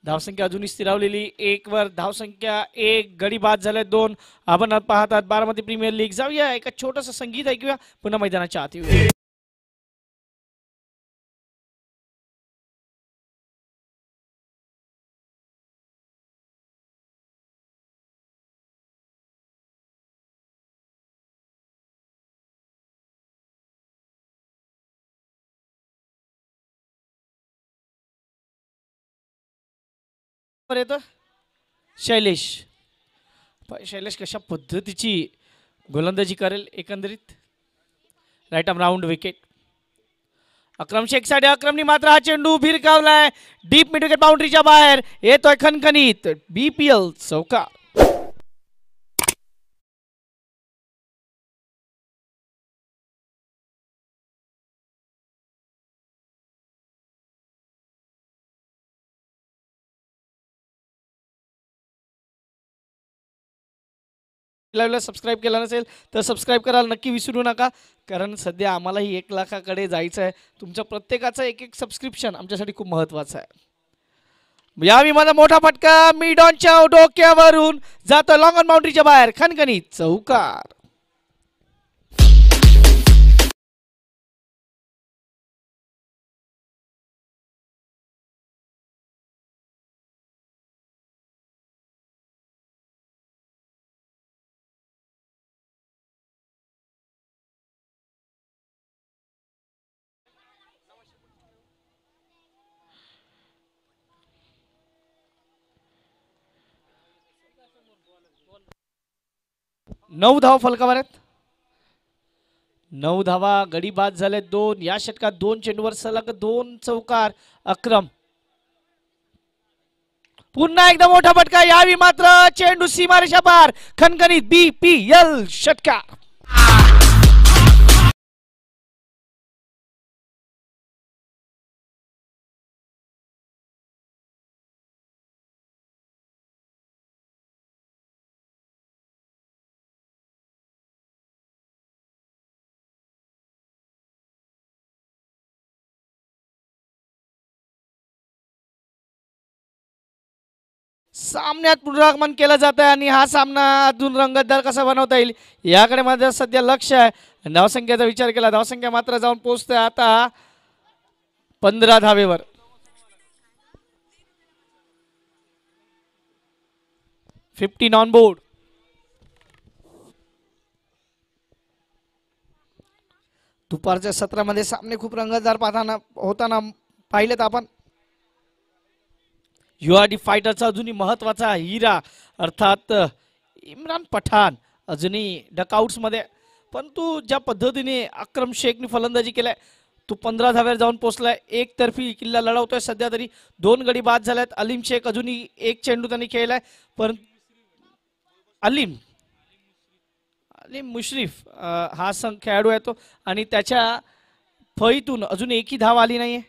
धावसंख्या अजूनही स्थिरावलेली 1 वर. धावसंख्या 1, गडी बाद झाले 2. आपण पाहतात बारामती प्रीमियर लीग. जाऊया एका छोटस संगीत ऐकूया, पुन्हा मैदानाच्या आत येऊया. वर येतं शैलेश. शैलेश कशा पद्धतीची गोलंदाजी करेल एकंदरीत. Right arm round wicket. Akram Shaikh साठी अक्रमनी मात्र हा चेंडू भिरकावलाय डीप मिड विकेट बाउंड्रीच्या बाहेर येतोय खणखणीत BPL चौकार. लाईव्हला सबस्क्राईब केला नसेल तर सबस्क्राईब करायला नक्की विसरू नका, कारण सध्या आम्हालाही 1 लाखाकडे जायचं आहे. तुमच्या प्रत्येकाचं एक सबस्क्रिप्शन आमच्यासाठी खूप महत्त्वाचं आहे. यावी माझा मोठा फटका मिड ऑनच्या डोक्यावरून जातो लॉंग ऑन बाउंड्रीच्या बाहेर खणखणीत चौकार. नऊ धावा फलकावर आहेत. 9 धावा गडी बाद झाले 2. या षटकात 2 चेंडूवर सलग 2 चौकार. अक्रम पुन्हा एकदा मोठा फटका यावी मात्र चेंडू सीमारेषा पार खणखणीत BPL षटकार. सामन्यात पुनरागमन केलं जात आहे आणि हा सामना अजून रंगतदार कसा बनवता येईल याकडे माझं सध्या लक्ष आहे. धावसंख्येचा विचार केला, धावसंख्या मात्र जाऊन पोहोचते आता 15 धावेवर. On board. दुपारच्या सत्रामध्ये सामने खूप रंगतदार होताना पाहिलेत आपण. URD फायटरचा अजूनही महत्वाचा हिरा अर्थात इम्रान पठाण अजूनही डकआउट्स मध्ये, परंतु ज्या पद्धतीने अक्रम शेखने फलंदाजी केलाय तो 15 धाव्यावर जाऊन पोहोचलाय. एकतर्फी किल्ला लढवतोय सध्या तरी. 2 गडी बाद झाल्यात. अलीम शेख अजूनही 1 चेंडू त्यांनी खेळलाय, पण अलीम मुश्रीफ हा संघ खेळाडू आहे तो, आणि त्याच्या फळीतून अजून एकही धाव आली नाहीये.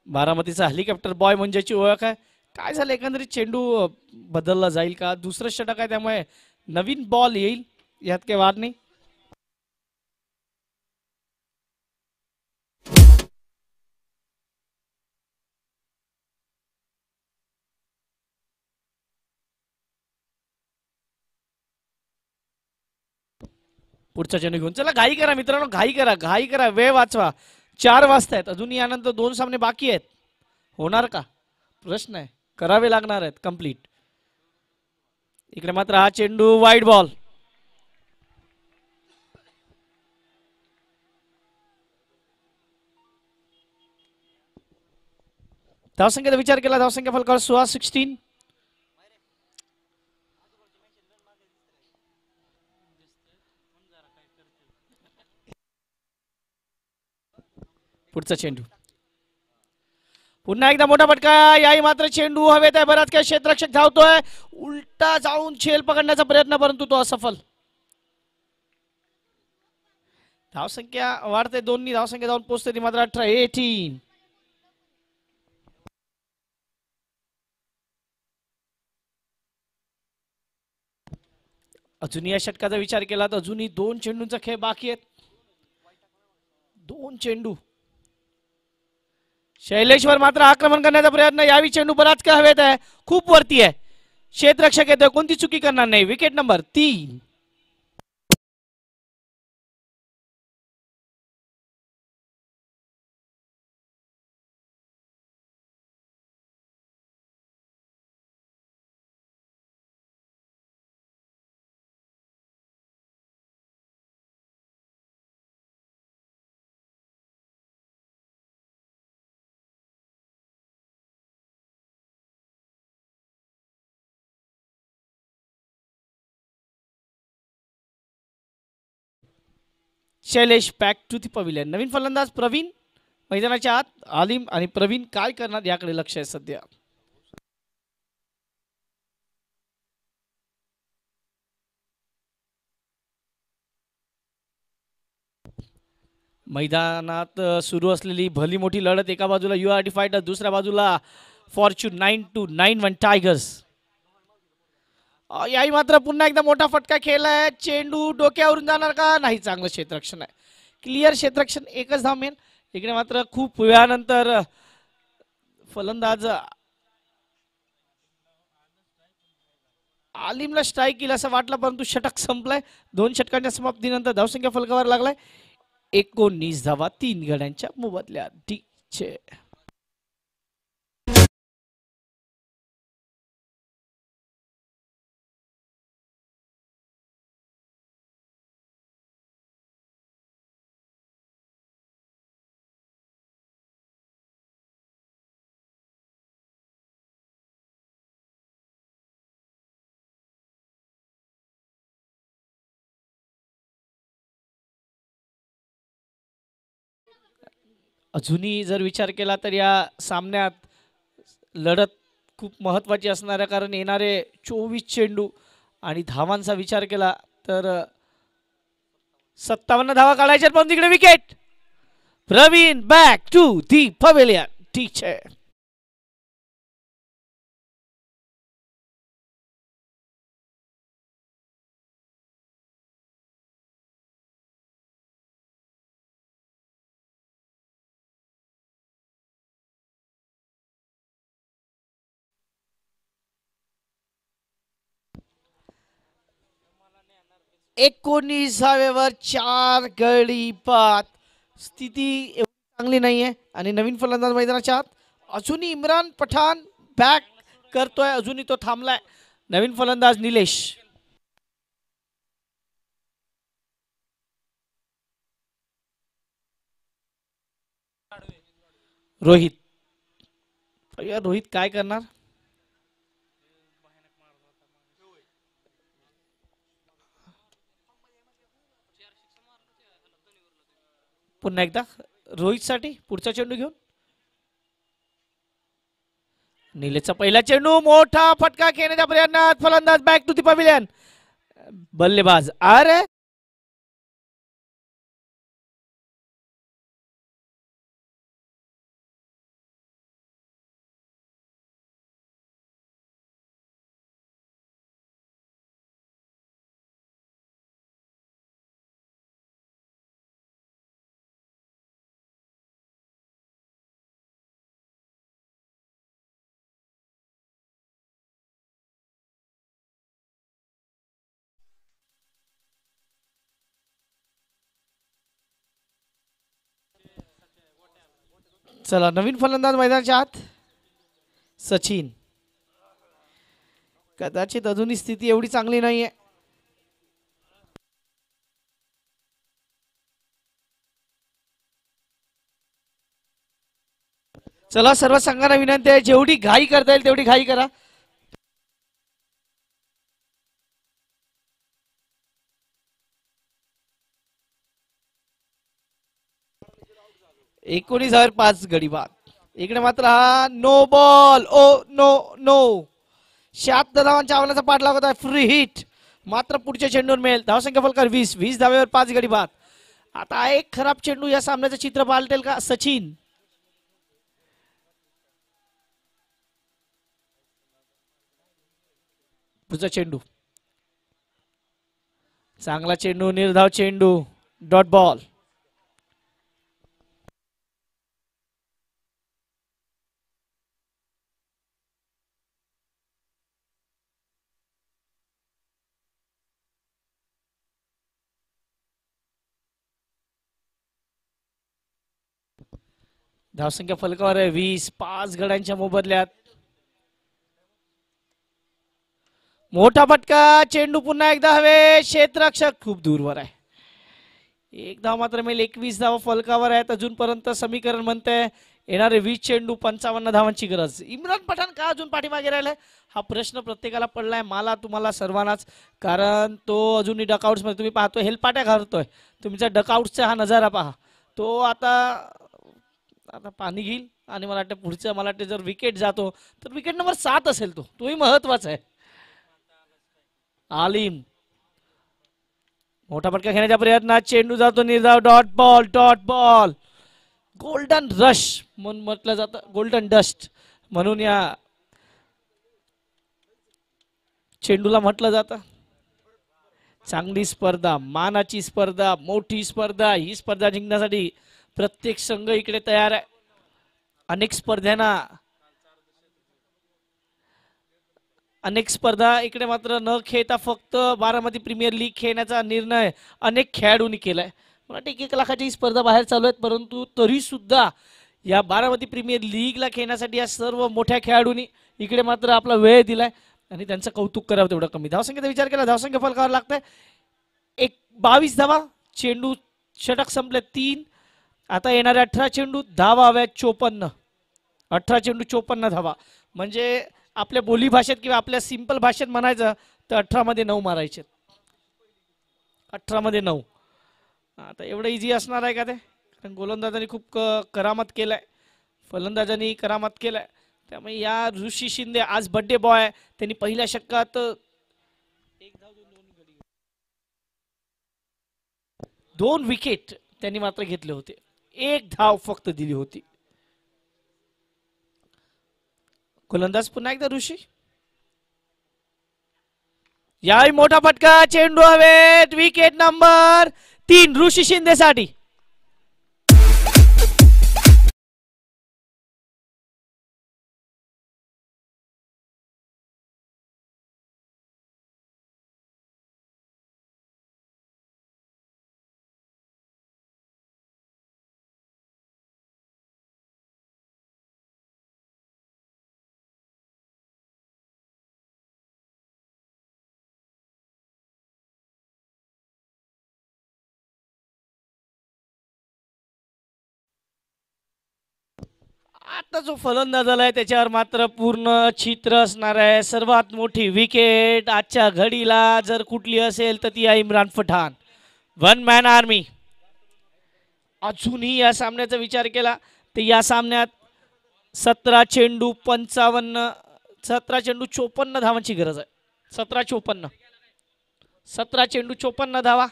बारामतीचा हेलिकॉप्टर बॉय म्हणजेची ओळख आहे. काय झालं एकंदरीत चेंडू बदलला जाईल का? दुसरं षटक आहे त्यामुळे नवीन बॉल येईल, यात काही वाद नाही. पुढचा चेंडू घेऊन चला. घाई करा मित्रांनो, घाई करा, वेळ वाचवा. 4 वाजतायत, अजून यानंतर 2 सामने बाकी आहेत. होणार का? प्रश्न आहे. करावे लागणार आहेत कंप्लीट. इकडे मात्र हा चेंडू वाईड बॉल. धावसंख्येचा विचार केला, धावसंख्या फलकावर 16. पुढचा चेंडू पुन्हा एकदा मोठा फटका. याही मात्र चेंडू हवेत आहे. बराच काय क्षेत्ररक्षक धावतोय, उलटा जाऊन झेल पकडण्याचा प्रयत्न, परंतु तो असफल. धावसंख्या वाढते, 2 धावसंख्या जाऊन पोहोचते ती मात्र 18. अजूनही या षटकाचा विचार केला तर अजूनही 2 चेंडूंचा खेळ बाकी आहेत. 2 चेंडू. शैलेश्वर मात्र आक्रमण करण्याचा प्रयत्न. यावी चेंडू बराच का हवेत आहे, खूप वरती आहे. क्षेत्ररक्षक येतोय, कोणती चुकी करणार नाही. Wicket number 3. Shailesh back to the pavilion. नवीन फलंदाज प्रवीण मैदानाच्या आत. आलिम आणि प्रवीण काय करणार याकडे लक्ष आहे सध्या. मैदानात सुरू असलेली भली मोठी लढत. एका बाजूला URT फायटर, दुसऱ्या बाजूला फॉर्च्यून 9291 टायगर्स. याही मात्र पुन्हा एकदा मोठा फटका खेळलाय. चेंडू डोक्यावरून जाणार का नाही. चांगलं क्षेत्ररक्षण आहे. क्लिअर क्षेत्ररक्षण. एकच धाव मिळेल. इकडे मात्र खूप वेळानंतर फलंदाज आलिमला स्ट्राईक केला असं वाटलं, परंतु षटक संपलाय. 2 षटकांच्या समाप्तीनंतर धावसंख्या फलकावर लागलाय 19 धावा 3 गड्यांच्या मोबदल्यात. ठीकचे. अजूनही जर विचार केला तर या सामन्यात लढत खूप महत्त्वाची असणार आहे, कारण येणारे 24 चेंडू आणि धावांचा विचार केला तर 57 धावा काढायच्या. पण तिकडे wicket. Pravin back to the pavilion. ठीक आहे. एकोणीसाव्यावर 4 गडी बाद. स्थिती एवढी चांगली नाहीये आणि नवीन फलंदाज मैदानाच्या आत. अजूनही इम्रान पठाण बॅक करतोय. अजूनही तो थांबलाय. नवीन फलंदाज निलेश. रोहित. रोहित काय करणार. पुन्हा एकदा रोहित साठी पुढचा चेंडू घेऊन. निलेशचा पहिला चेंडू. मोठा फटका खेळण्याच्या प्रयत्नात फलंदाज बॅक टू दी पवेलियन. बल्लेबाज अरे चला. नवीन फलंदाज मैदानाच्या आत. सचिन. कदाचित अजूनही स्थिती एवढी चांगली नाहीये. चला, सर्व संघांना विनंती आहे, जेवढी घाई करता येईल तेवढी घाई करा. एकोणीस 5 गडी बाद. इकडे मात्र हा no ball. Oh no no. 76 धावांच्या आव्हानाचा पाठलाग होता. फ्री हिट मात्र पुढच्या चेंडूवर मिळेल. धावसंख्या फलकावर 20 धावेवर 5 गडी बाद. आता एक खराब चेंडू या सामन्याचं चित्र पालटेल का. सचिन. पुढचा चेंडू. चांगला चेंडू. निर्धाव चेंडू. Dot ball. धावसंख्या फलकावर आहे 20. 5 गड्यांच्या मोबदल्यात. मोठा फटका. चेंडू पुन्हा एकदा हवे. क्षेत्ररक्षक खूप दूरवर आहे. एक धाव मात्र मिळेल. 21 धावा फलकावर आहेत. अजूनपर्यंत समीकरण म्हणतंय येणारे 20 चेंडू 55 धावांची गरज. इम्रान पठाण का अजून पाठीमागे राहिलाय हा प्रश्न प्रत्येकाला पडलाय, मला तुम्हाला सर्वांनाच. कारण तो अजूनही डकआउट्स मध्ये तुम्ही पाहतो हेलपाट्या घालतोय. तुमचा डकआउटचा हा नजारा पहा. तो आता पाणी घेईल आणि मला वाटतं पुढचं, मला वाटतं जर विकेट जातो तर विकेट नंबर 7 असेल तोही महत्वाचा आहे. आलिम मोठा फटका घेण्याच्या प्रयत्नात चेंडू जातो निर्धाव. डॉट बॉल गोल्डन रश म्हणून म्हटलं जातं, गोल्डन डस्ट म्हणून या चेंडूला म्हटलं जातं. चांगली स्पर्धा, मानाची स्पर्धा, मोठी स्पर्धा. ही स्पर्धा जिंकण्यासाठी प्रत्येक संघ इकडे तयार आहे. अनेक स्पर्धा इकडे मात्र न खेळता फक्त बारामती प्रीमियर लीग खेळण्याचा निर्णय अनेक खेळाडूंनी केलाय. मला वाटतं 1 लाखाची ही स्पर्धा बाहेर चालू आहेत, परंतु तरी सुद्धा या बारामती प्रीमियर लीगला खेळण्यासाठी या सर्व मोठ्या खेळाडूंनी इकडे मात्र आपला वेळ दिलाय आणि त्यांचं कौतुक करावं तेवढं कमी. धावसंख्येचा विचार केला, धावसंख्या फलकावर लागतंय 22 धावा. चेंडू षटक संपले 3. आता येणारे 18 चेंडू धावा हव्यात 54. 18 चेंडू 54 धावा. म्हणजे आपल्या बोली भाषेत किंवा आपल्या सिंपल भाषेत म्हणायचं तर 18 मध्ये 9 मारायचे. 18 मध्ये 9. आता एवढं इझी असणार आहे का ते? कारण गोलंदाजांनी खूप करामत केलाय, फलंदाजांनी करामत केलाय. त्यामुळे या ऋषी शिंदे आज बर्थडे बॉय, त्यांनी पहिल्या षटकात 2 विकेट त्यांनी मात्र घेतले होते. 1 धाव फक्त दिली होती. गोलंदाज पुन्हा एकदा ऋषी. याही मोठा फटका, चेंडू हवेत. विकेट नंबर 3 ऋषी शिंदे साठी. आता जो फलंदाज आलाय त्याच्यावर मात्र पूर्ण चित्र असणार आहे. सर्वात मोठी विकेट आजच्या घडीला जर कुठली असेल तर ती आहे इम्रान पठाण. 1 man army. अजूनही या सामन्याचा विचार केला तर या सामन्यात 17 चेंडू 54 धावांची गरज आहे. 17 चेंडू 54 धावा.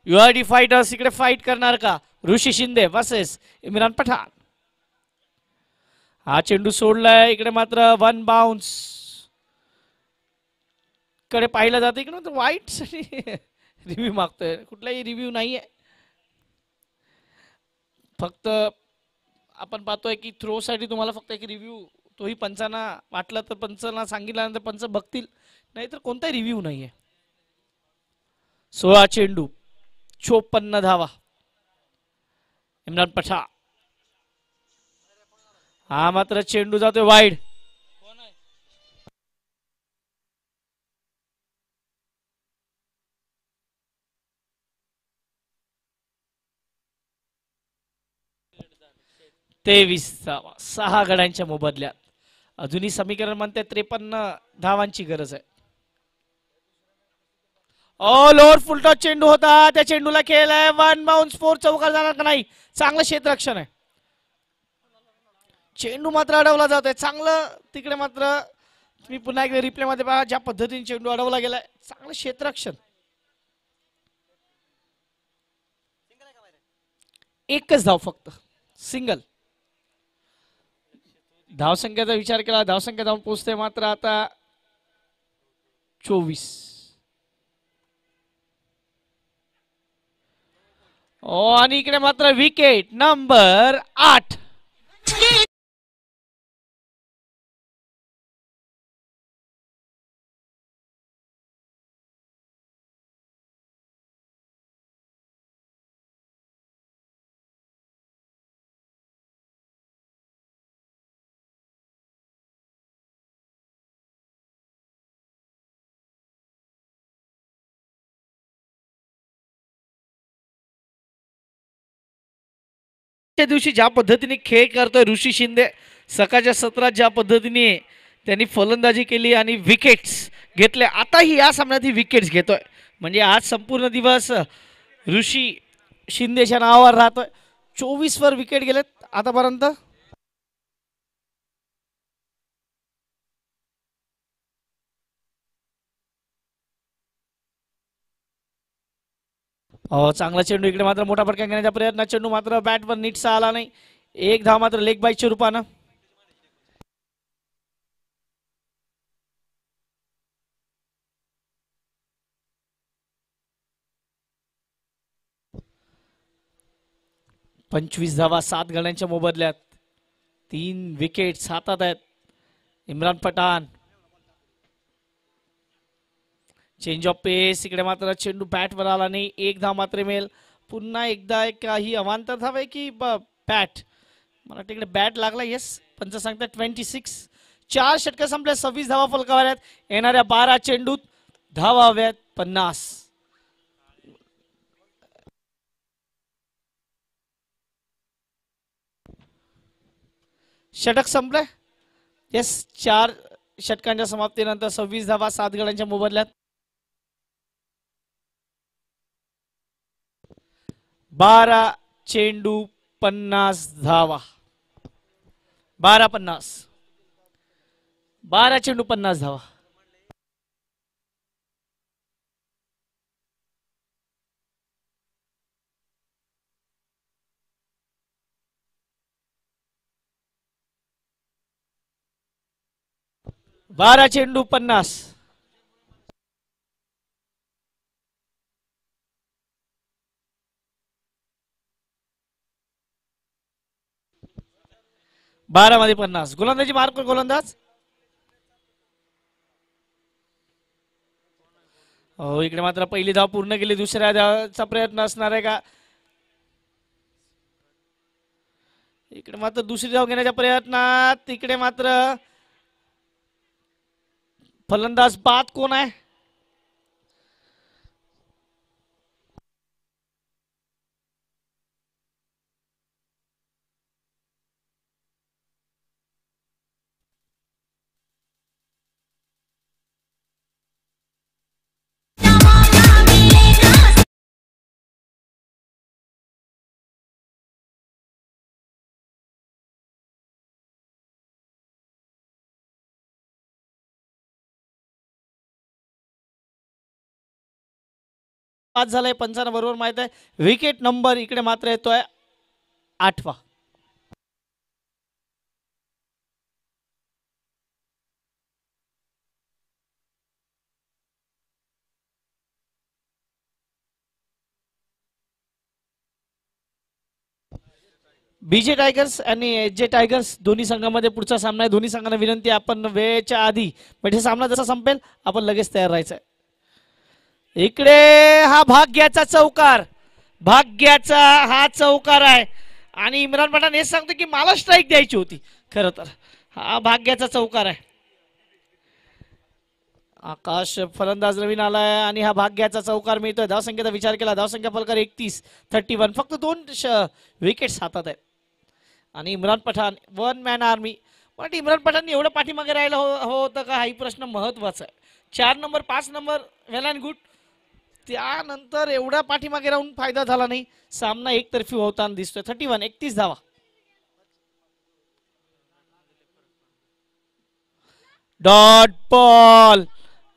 युआरडी फायटर्स इकडे फाईट करणार का? ऋषी शिंदे वर्सेस इम्रान पठाण. हा चेंडू सोडलाय. इकडे मात्र 1 बाउन्स कडे पाहिलं जातं. इकडे मात्र वाईट साठी रिव्ह्यू मागतोय. कुठलाही रिव्ह्यू नाहीये, फक्त आपण पाहतोय की थ्रो साठी तुम्हाला फक्त एक रिव्ह्यू, तोही पंचांना वाटलं तर पंचांना सांगितल्यानंतर पंच बघतील, नाहीतर कोणताही रिव्ह्यू नाहीये. 16 चेंडू 54 धावा. इम्रान पठाण. हा मात्र चेंडू जातोय वाईड. तेवीस धावा 6 गड्यांच्या मोबदल्यात. अजूनही समीकरण म्हणते 53 धावांची गरज आहे. लोअर फुलटॉस चेंडू होता, त्या चेंडूला खेळलाय. 1 बाउन्स 4 चौकार जाणार का नाही? चांगलं क्षेत्ररक्षण आहे. चेंडू मात्र अडवला जातोय. चांगलं तिकडे मात्र तुम्ही पुन्हा एकदा रिप्ले मध्ये पहा ज्या पद्धतीने चेंडू अडवला गेलाय. चांगलं क्षेत्ररक्षण. एकच धाव फक्त, सिंगल. धावसंख्येचा विचार केला, धावसंख्या जाऊन पोहोचते मात्र आता 24. आणि इकडे मात्र विकेट नंबर 8. त्या दिवशी ज्या पद्धतीने खेळ करतोय ऋषी शिंदे, सकाळच्या सत्रात ज्या पद्धतीने त्यांनी फलंदाजी केली आणि विकेट्स घेतले, आताही या सामन्यात ही विकेट्स घेतोय, म्हणजे आज संपूर्ण दिवस ऋषी शिंदेच्या नावावर राहतोय. 24 वर विकेट गेलेत आतापर्यंत. चांगला चेंडू, इकडे मात्र मोठा फटका घेण्याचा प्रयत्न, चेंडू मात्र बॅटवर नीटसा आला नाही. एक धाव मात्र लेग बाईच्या रूपानं. पंचवीस धावा 7 गड्यांच्या मोबदल्यात, 3 विकेट्स हातात आहेत Imran Pathan. Change of pace, इकडे मात्र चेंडू बॅटवर आला नाही. एक धाव मात्र मिळेल. पुन्हा एकदा एक ही अवांतर धाव आहे की बॅट, मला तिकडे बॅट लागला. येस, पंच सांगतात 26. 4 षटकं संपल्या, 26 धावा फलकावर आहेत. येणाऱ्या 12 चेंडूत धावा हव्यात 50. षटक संपले. येस, 4 षटकांच्या समाप्तीनंतर 26 धावा 7 गड्यांच्या मोबदल्यात. 12 चेंडू 50 धावा. 12 चेंडू 50 धावा. बारा चेंडू 50. बारा मध्ये 50. गोलंदाजी मार्क गोलंदाज. हो, इकडे मात्र पहिली धाव पूर्ण केली. दुसऱ्या धावचा प्रयत्न असणार आहे का? इकडे मात्र दुसरी धाव घेण्याच्या प्रयत्नात, इकडे मात्र फलंदाज बाद कोण आहे? पाच झालाय. पंचांना बरोबर माहित आहे. विकेट नंबर इकडे मात्र येतोय 8वा. बीजे टायगर्स आणि एच जे टायगर्स दोन्ही संघामध्ये पुढचा सामना आहे. दोन्ही संघांना विनंती आहे, आपण वेळेच्या आधी म्हणजे सामना जसा संपेल आपण लगेच तयार राहायचं आहे. इकडे हा भाग्याचा चौकार, भाग्याचा हा चौकार आहे आणि इम्रान पठाण हेच सांगतो की मला स्ट्राईक द्यायची होती. खरं तर हा भाग्याचा चौकार आहे. आकाश फलंदाज नवीन आलाय आणि हा भाग्याचा चौकार मिळतोय. धावसंख्येचा विचार केला, धावसंख्या फलकार 31. फक्त 2 विकेट्स हातात आहेत आणि इम्रान पठाण 1 मॅन आर्मी. पण इम्रान पठाण एवढं पाठीमागे राहायला हवं होतं का? हाही प्रश्न महत्वाचा आहे. 4 number 5 number well and good, त्यानंतर एवढा पाठीमागे राहून फायदा झाला नाही. सामना एकतर्फी होताना दिसतोय. 31 धावा. डॉट बॉल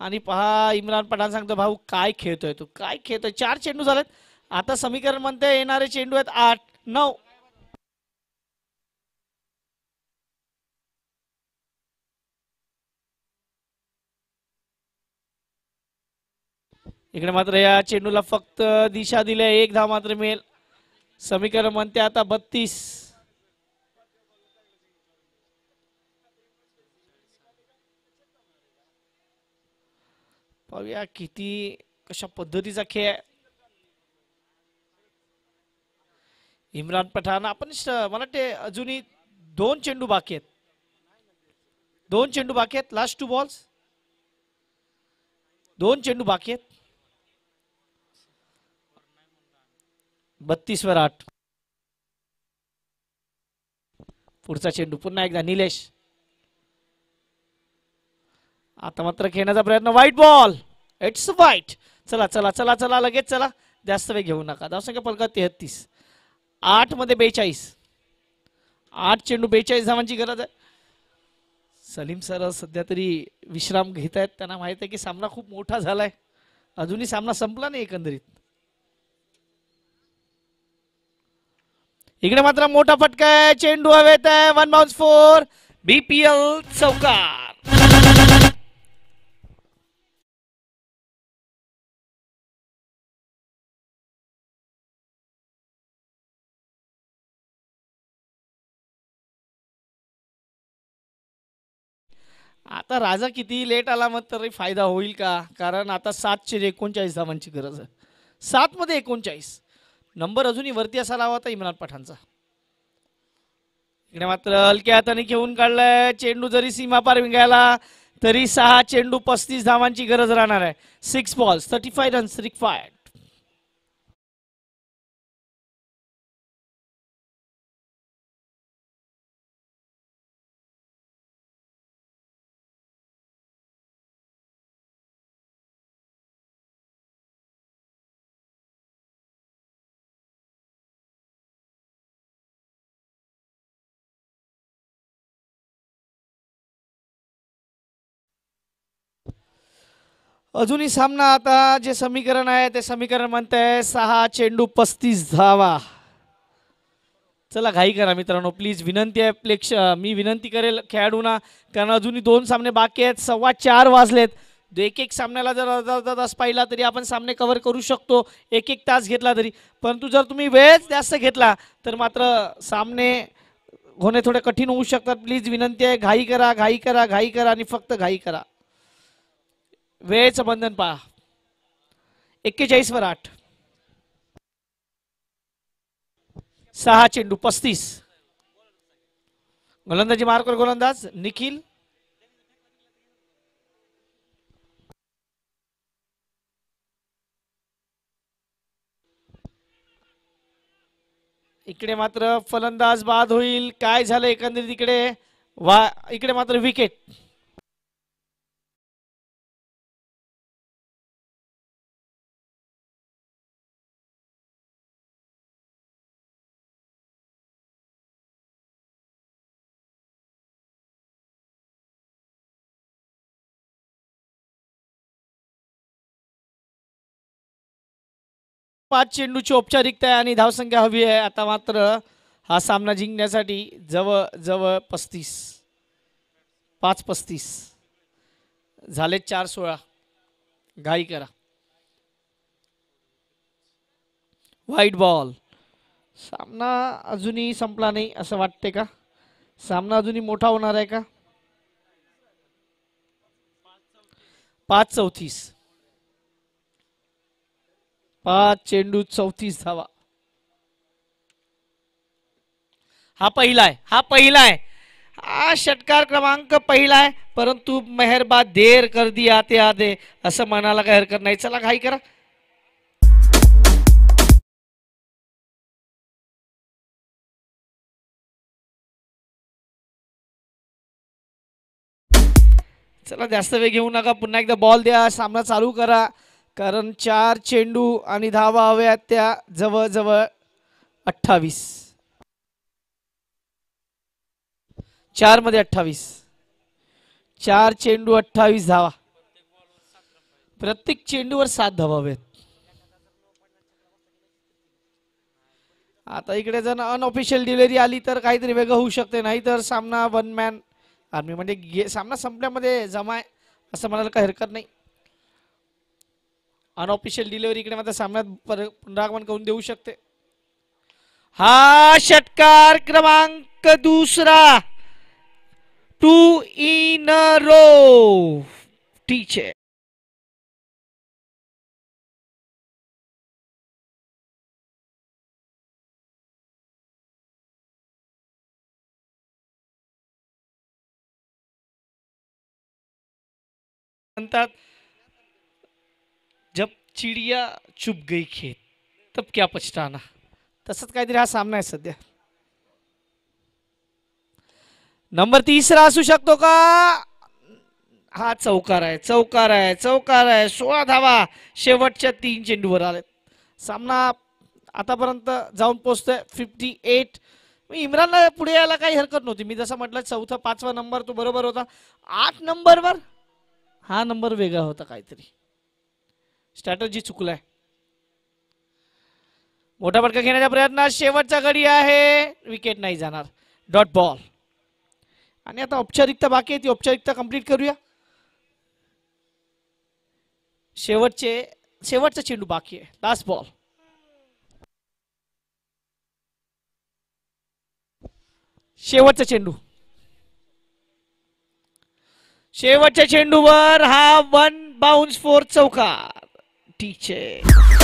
आणि पहा इम्रान पठाण सांगतो भाऊ काय खेळतोय तू, काय खेळतोय. 4 चेंडू झालेत. आता समीकरण म्हणते येणारे चेंडू आहेत 8, 9. इकडे मात्र या चेंडूला फक्त दिशा दिल्या. 1 धाव मात्र मिळेल. समीकरण म्हणते आता 32. पाहूया किती कशा पद्धतीचा खेळ आहे. इम्रान पठाण आपण मला वाटते अजूनही 2 चेंडू बाकी आहेत. 2 चेंडू बाकी आहेत. Last 2 balls. 2 चेंडू बाकी आहेत. 32 वर 8. पुढचा चेंडू पुन्हा एकदा निलेश. आता मात्र खेळण्याचा प्रयत्न. White ball. It's white. चला चला चला चला लगेच चला. जास्त वेळ घेऊ नका. धावसंख्या फलकात 33. 8 मध्ये 42. 8 चेंडू 42 धावांची गरज आहे. सलीम सर सध्या तरी विश्राम घेत आहेत. त्यांना माहित आहे की सामना खूप मोठा झालाय. अजूनही सामना संपला नाही एकंदरीत. इकडे मात्र मोठा फटका आहे. चेंडू हवेत आहे. 1 बाउन्स फॉर BPL चौकार. आता राजा किती लेट आला मग तरी फायदा होईल का? कारण आता 739 धावांची गरज आहे. 7 मध्ये 39. नंबर अजूनही वरती असायला हवा होता इम्रान पठाणचा. इकडे मात्र हलक्या हाताने घेऊन काढलाय. चेंडू जरी सीमापार विंगायला तरी 6 चेंडू 35 धावांची गरज राहणार आहे. 6 बॉल्स 35 रन्स रिक्वायर्ड. अजूनही सामना आता जे समीकरण आहे ते समीकरण म्हणतंय 6 चेंडू 35 धावा. चला घाई करा मित्रांनो प्लीज. विनंती आहे. मी विनंती करेल खेळाडूंना कारण अजूनही 2 सामने बाकी आहेत. 4:15 वाजलेत. एक एक सामन्याला जर अर्धा तास पाहिला तरी आपण सामने कव्हर करू शकतो. एक एक तास घेतला तरी. परंतु जर तुम्ही वेळ जास्त घेतला तर मात्र सामने होणे थोडे कठीण होऊ शकतात. प्लीज विनंती आहे. घाई करा घाई करा घाई करा आणि फक्त घाई करा. वेळेचं बंधन पहा. 41 वर 8. 6 चेंडू 35. गोलंदाजी मार्कवर गोलंदाज निखिल. इकडे मात्र फलंदाज बाद होईल. काय झालं एकंदरीत इकडे मात्र विकेट. पाच चेंडूची औपचारिकता आहे आणि धावसंख्या हवी आहे. आता मात्र हा सामना जिंकण्यासाठी जवळ जवळ 35. 5-35 झाले. 4-16. घाई करा. White ball. सामना अजूनही संपला नाही असं वाटते का? सामना अजूनही मोठा होणार आहे का? 5-34. 5 चेंडू 34 धावा. हा पहिला आहे. हा षटकार क्रमांक पहिला आहे. परंतु मेहरबा देर कर दी आते आते असं म्हणायला काही हरकत नाही. चला घाई करा. चला जास्त वेळ घेऊ नका. पुन्हा एकदा बॉल द्या. सामना चालू करा. कारण 4 चेंडू आणि धावा हव्यात त्या जवळ जवळ 28. 4 मध्ये 28. 4 चेंडू 28 धावा. प्रत्येक चेंडूवर 7 धावा हव्यात. आता इकडे जर अनऑफिशियल डिलिव्हरी आली तर काहीतरी वेगळं होऊ शकते. नाही तर सामना 1 मॅन आर्मी म्हणजे सामना संपल्यामध्ये जमाय असं म्हणायला काही हरकत नाही. अनऑफिशियल डिलिव्हरी इकडे मात्र सामन्यात पुनरागमन करून देऊ शकते. हा षटकार क्रमांक दुसरा. 2 इन अ रो. टीचे म्हणतात जब चिडिया चुप गई खेत तब क्या पछताना. तसंच काहीतरी हा सामना आहे सध्या. नंबर तिसरा असू शकतो का? हा चौकार आहे, चौकार आहे, चौकार आहे. 16 धावा शेवटच्या 3 चेंडूवर आलेत. सामना आतापर्यंत जाऊन पोहोचतोय 58. इम्रानला पुढे यायला काही हरकत नव्हती. मी जसं म्हटलं चौथा 5वा नंबर तो बरोबर होता. 8 नंबरवर हा नंबर वेगळा होता काहीतरी. स्ट्रॅटजी चुकलाय. मोठा फटका घेण्याचा प्रयत्न. शेवटचा गडी आहे. विकेट नाही जाणार. Dot ball. आणि आता औपचारिकता बाकी आहे, ती औपचारिकता कंप्लीट करूया. शेवटचा चेंडू बाकी आहे. Last ball. शेवटचा चेंडू. शेवटच्या चेंडूवर हा 1 बाउन्स 4 चौकार. ठीक आहे.